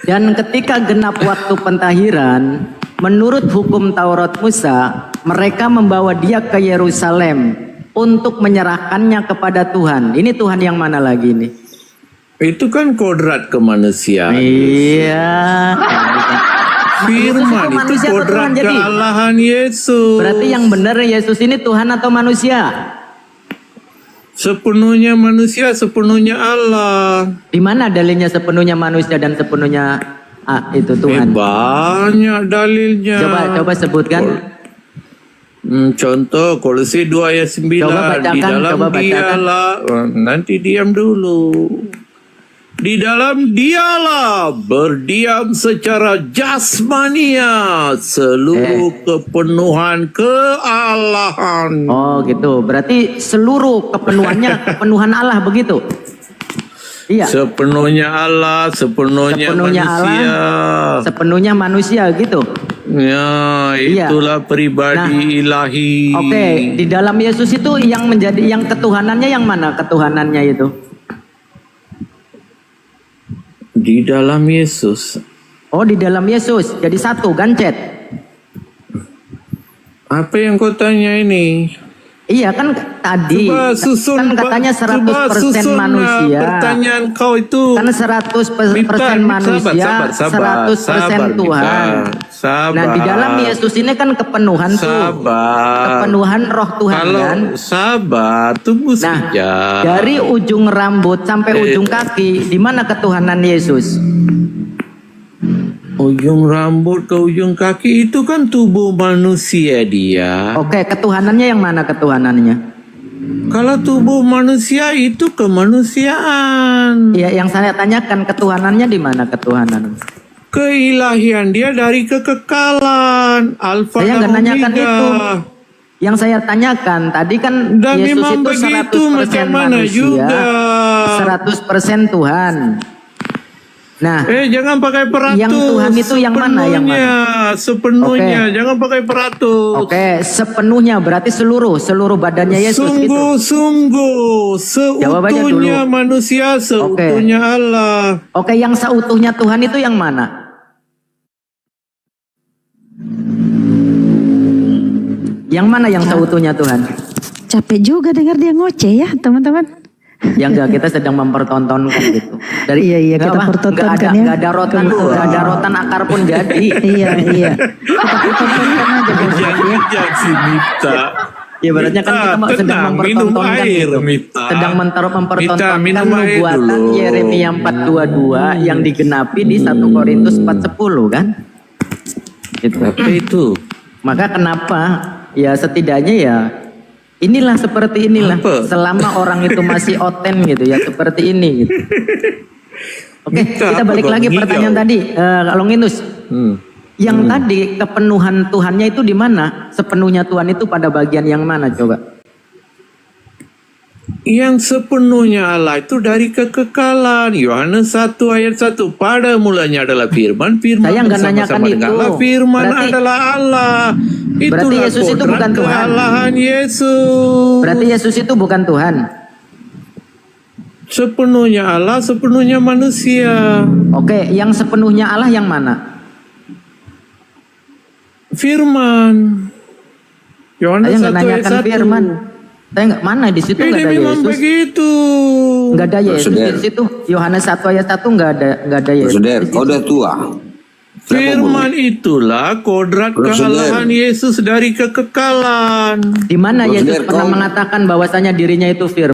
Dan ketika genap waktu pentahiran, menurut hukum Taurat Musa, mereka membawa dia ke Yerusalem untuk menyerahkannya kepada Tuhan. Ini Tuhan yang mana lagi nih? Itu kan kodrat kemanusiaan. Iya. Firman itu kodrat kealahan Yesus. Berarti yang benar Yesus ini Tuhan atau manusia? Sepenuhnya manusia, sepenuhnya Allah. Di mana dalilnya sepenuhnya manusia dan sepenuhnya itu Tuhan? Banyak dalilnya. Coba sebutkan. Contoh Kolose 2 ayat 9. Coba bacakan, di dalam dialah. Nanti diam dulu. Di dalam dialah berdiam secara jasmania seluruh kepenuhan kealahan. Oh gitu. Berarti seluruh kepenuhannya kepenuhan Allah begitu. Iya. Sepenuhnya Allah, sepenuhnya manusia. Allah, sepenuhnya manusia gitu. Ya, itulah pribadi ilahi. Oke, di dalam Yesus itu yang menjadi yang ketuhanannya yang mana ketuhanannya itu? Di dalam Yesus. Oh, di dalam Yesus. Jadi satu kan, Cet? Apa yang kau tanya ini? Iya kan tadi Coba susun, kan katanya 100% manusia. Pertanyaan kau itu kan 100% manusia, 100% Tuhan. Sabar. Nah di dalam Yesus ini kan kepenuhan tuh, kepenuhan Roh Tuhan kan. Sabar, tunggu saja. Dari ujung rambut sampai ujung kaki, di mana ketuhanan Yesus? Ujung rambut ke ujung kaki itu kan tubuh manusia dia. Oke, ketuhanannya yang mana ketuhanannya? Kalau tubuh manusia itu kemanusiaan. Ya, yang saya tanyakan ketuhanannya di mana ketuhanan? Keilahian dia dari kekekalan. Alfa saya nggak dan nanyakan Omega. itu. Yang saya tanyakan tadi kan Dan Yesus memang itu begitu, 100% macam mana manusia, juga. 100% Tuhan. Nah, jangan pakai peratus. Yang Tuhan itu yang mana? Yang mana? Sepenuhnya, jangan pakai peratus. Oke, sepenuhnya berarti seluruh badannya Yesus gitu. Sungguh, seutuhnya manusia, seutuhnya Allah. Oke, yang seutuhnya Tuhan itu yang mana? Yang mana yang seutuhnya Tuhan? Capek juga dengar dia ngoceh ya teman-teman. Ya enggak, kita sedang mempertontonkan gitu. Dari iya kita pertontonkan ya. Enggak ada rotan tuh, enggak ada rotan akar pun jadi. iya. Kita pertontonkan aja Jangan si Mita. Ya beratnya kan kita sedang mempertontonkan gitu. Sedang mempertontonkan nubuatan Yeremia 4:22 yang digenapi di 1 Korintus 4:10 kan? Gitu. Apa itu? Maka kenapa? Ya setidaknya ya inilah seperti inilah. Selama orang itu masih oten gitu ya seperti ini gitu. Oke, kita balik lagi pertanyaan tadi, Longinus. Yang tadi kepenuhan Tuhannya itu di mana? Sepenuhnya Tuhan itu pada bagian yang mana coba? Yang sepenuhnya Allah itu dari kekekalan. Yohanes 1 ayat 1. Pada mulanya adalah firman. Firman saya nggak nanyakan itu. Allah. Firman adalah Allah. Berarti Yesus itu bukan Tuhan. Yesus. Berarti Yesus itu bukan Tuhan. Sepenuhnya Allah, sepenuhnya manusia. Oke, yang sepenuhnya Allah yang mana? Firman. Yohanes 1 ayat 1. Firman. Saya nggak mana di situ nggak ada memang Yesus. begitu. Nggak ada Yesus Saudara. di situ. Yohanes 1 ayat 1 nggak ada Yesus. Saudara, kau udah tua. Firman itulah kodrat kehalahan Yesus dari kekekalan. Di mana Bro, Yesus saudara, pernah kau- mengatakan bahwasanya dirinya itu firman?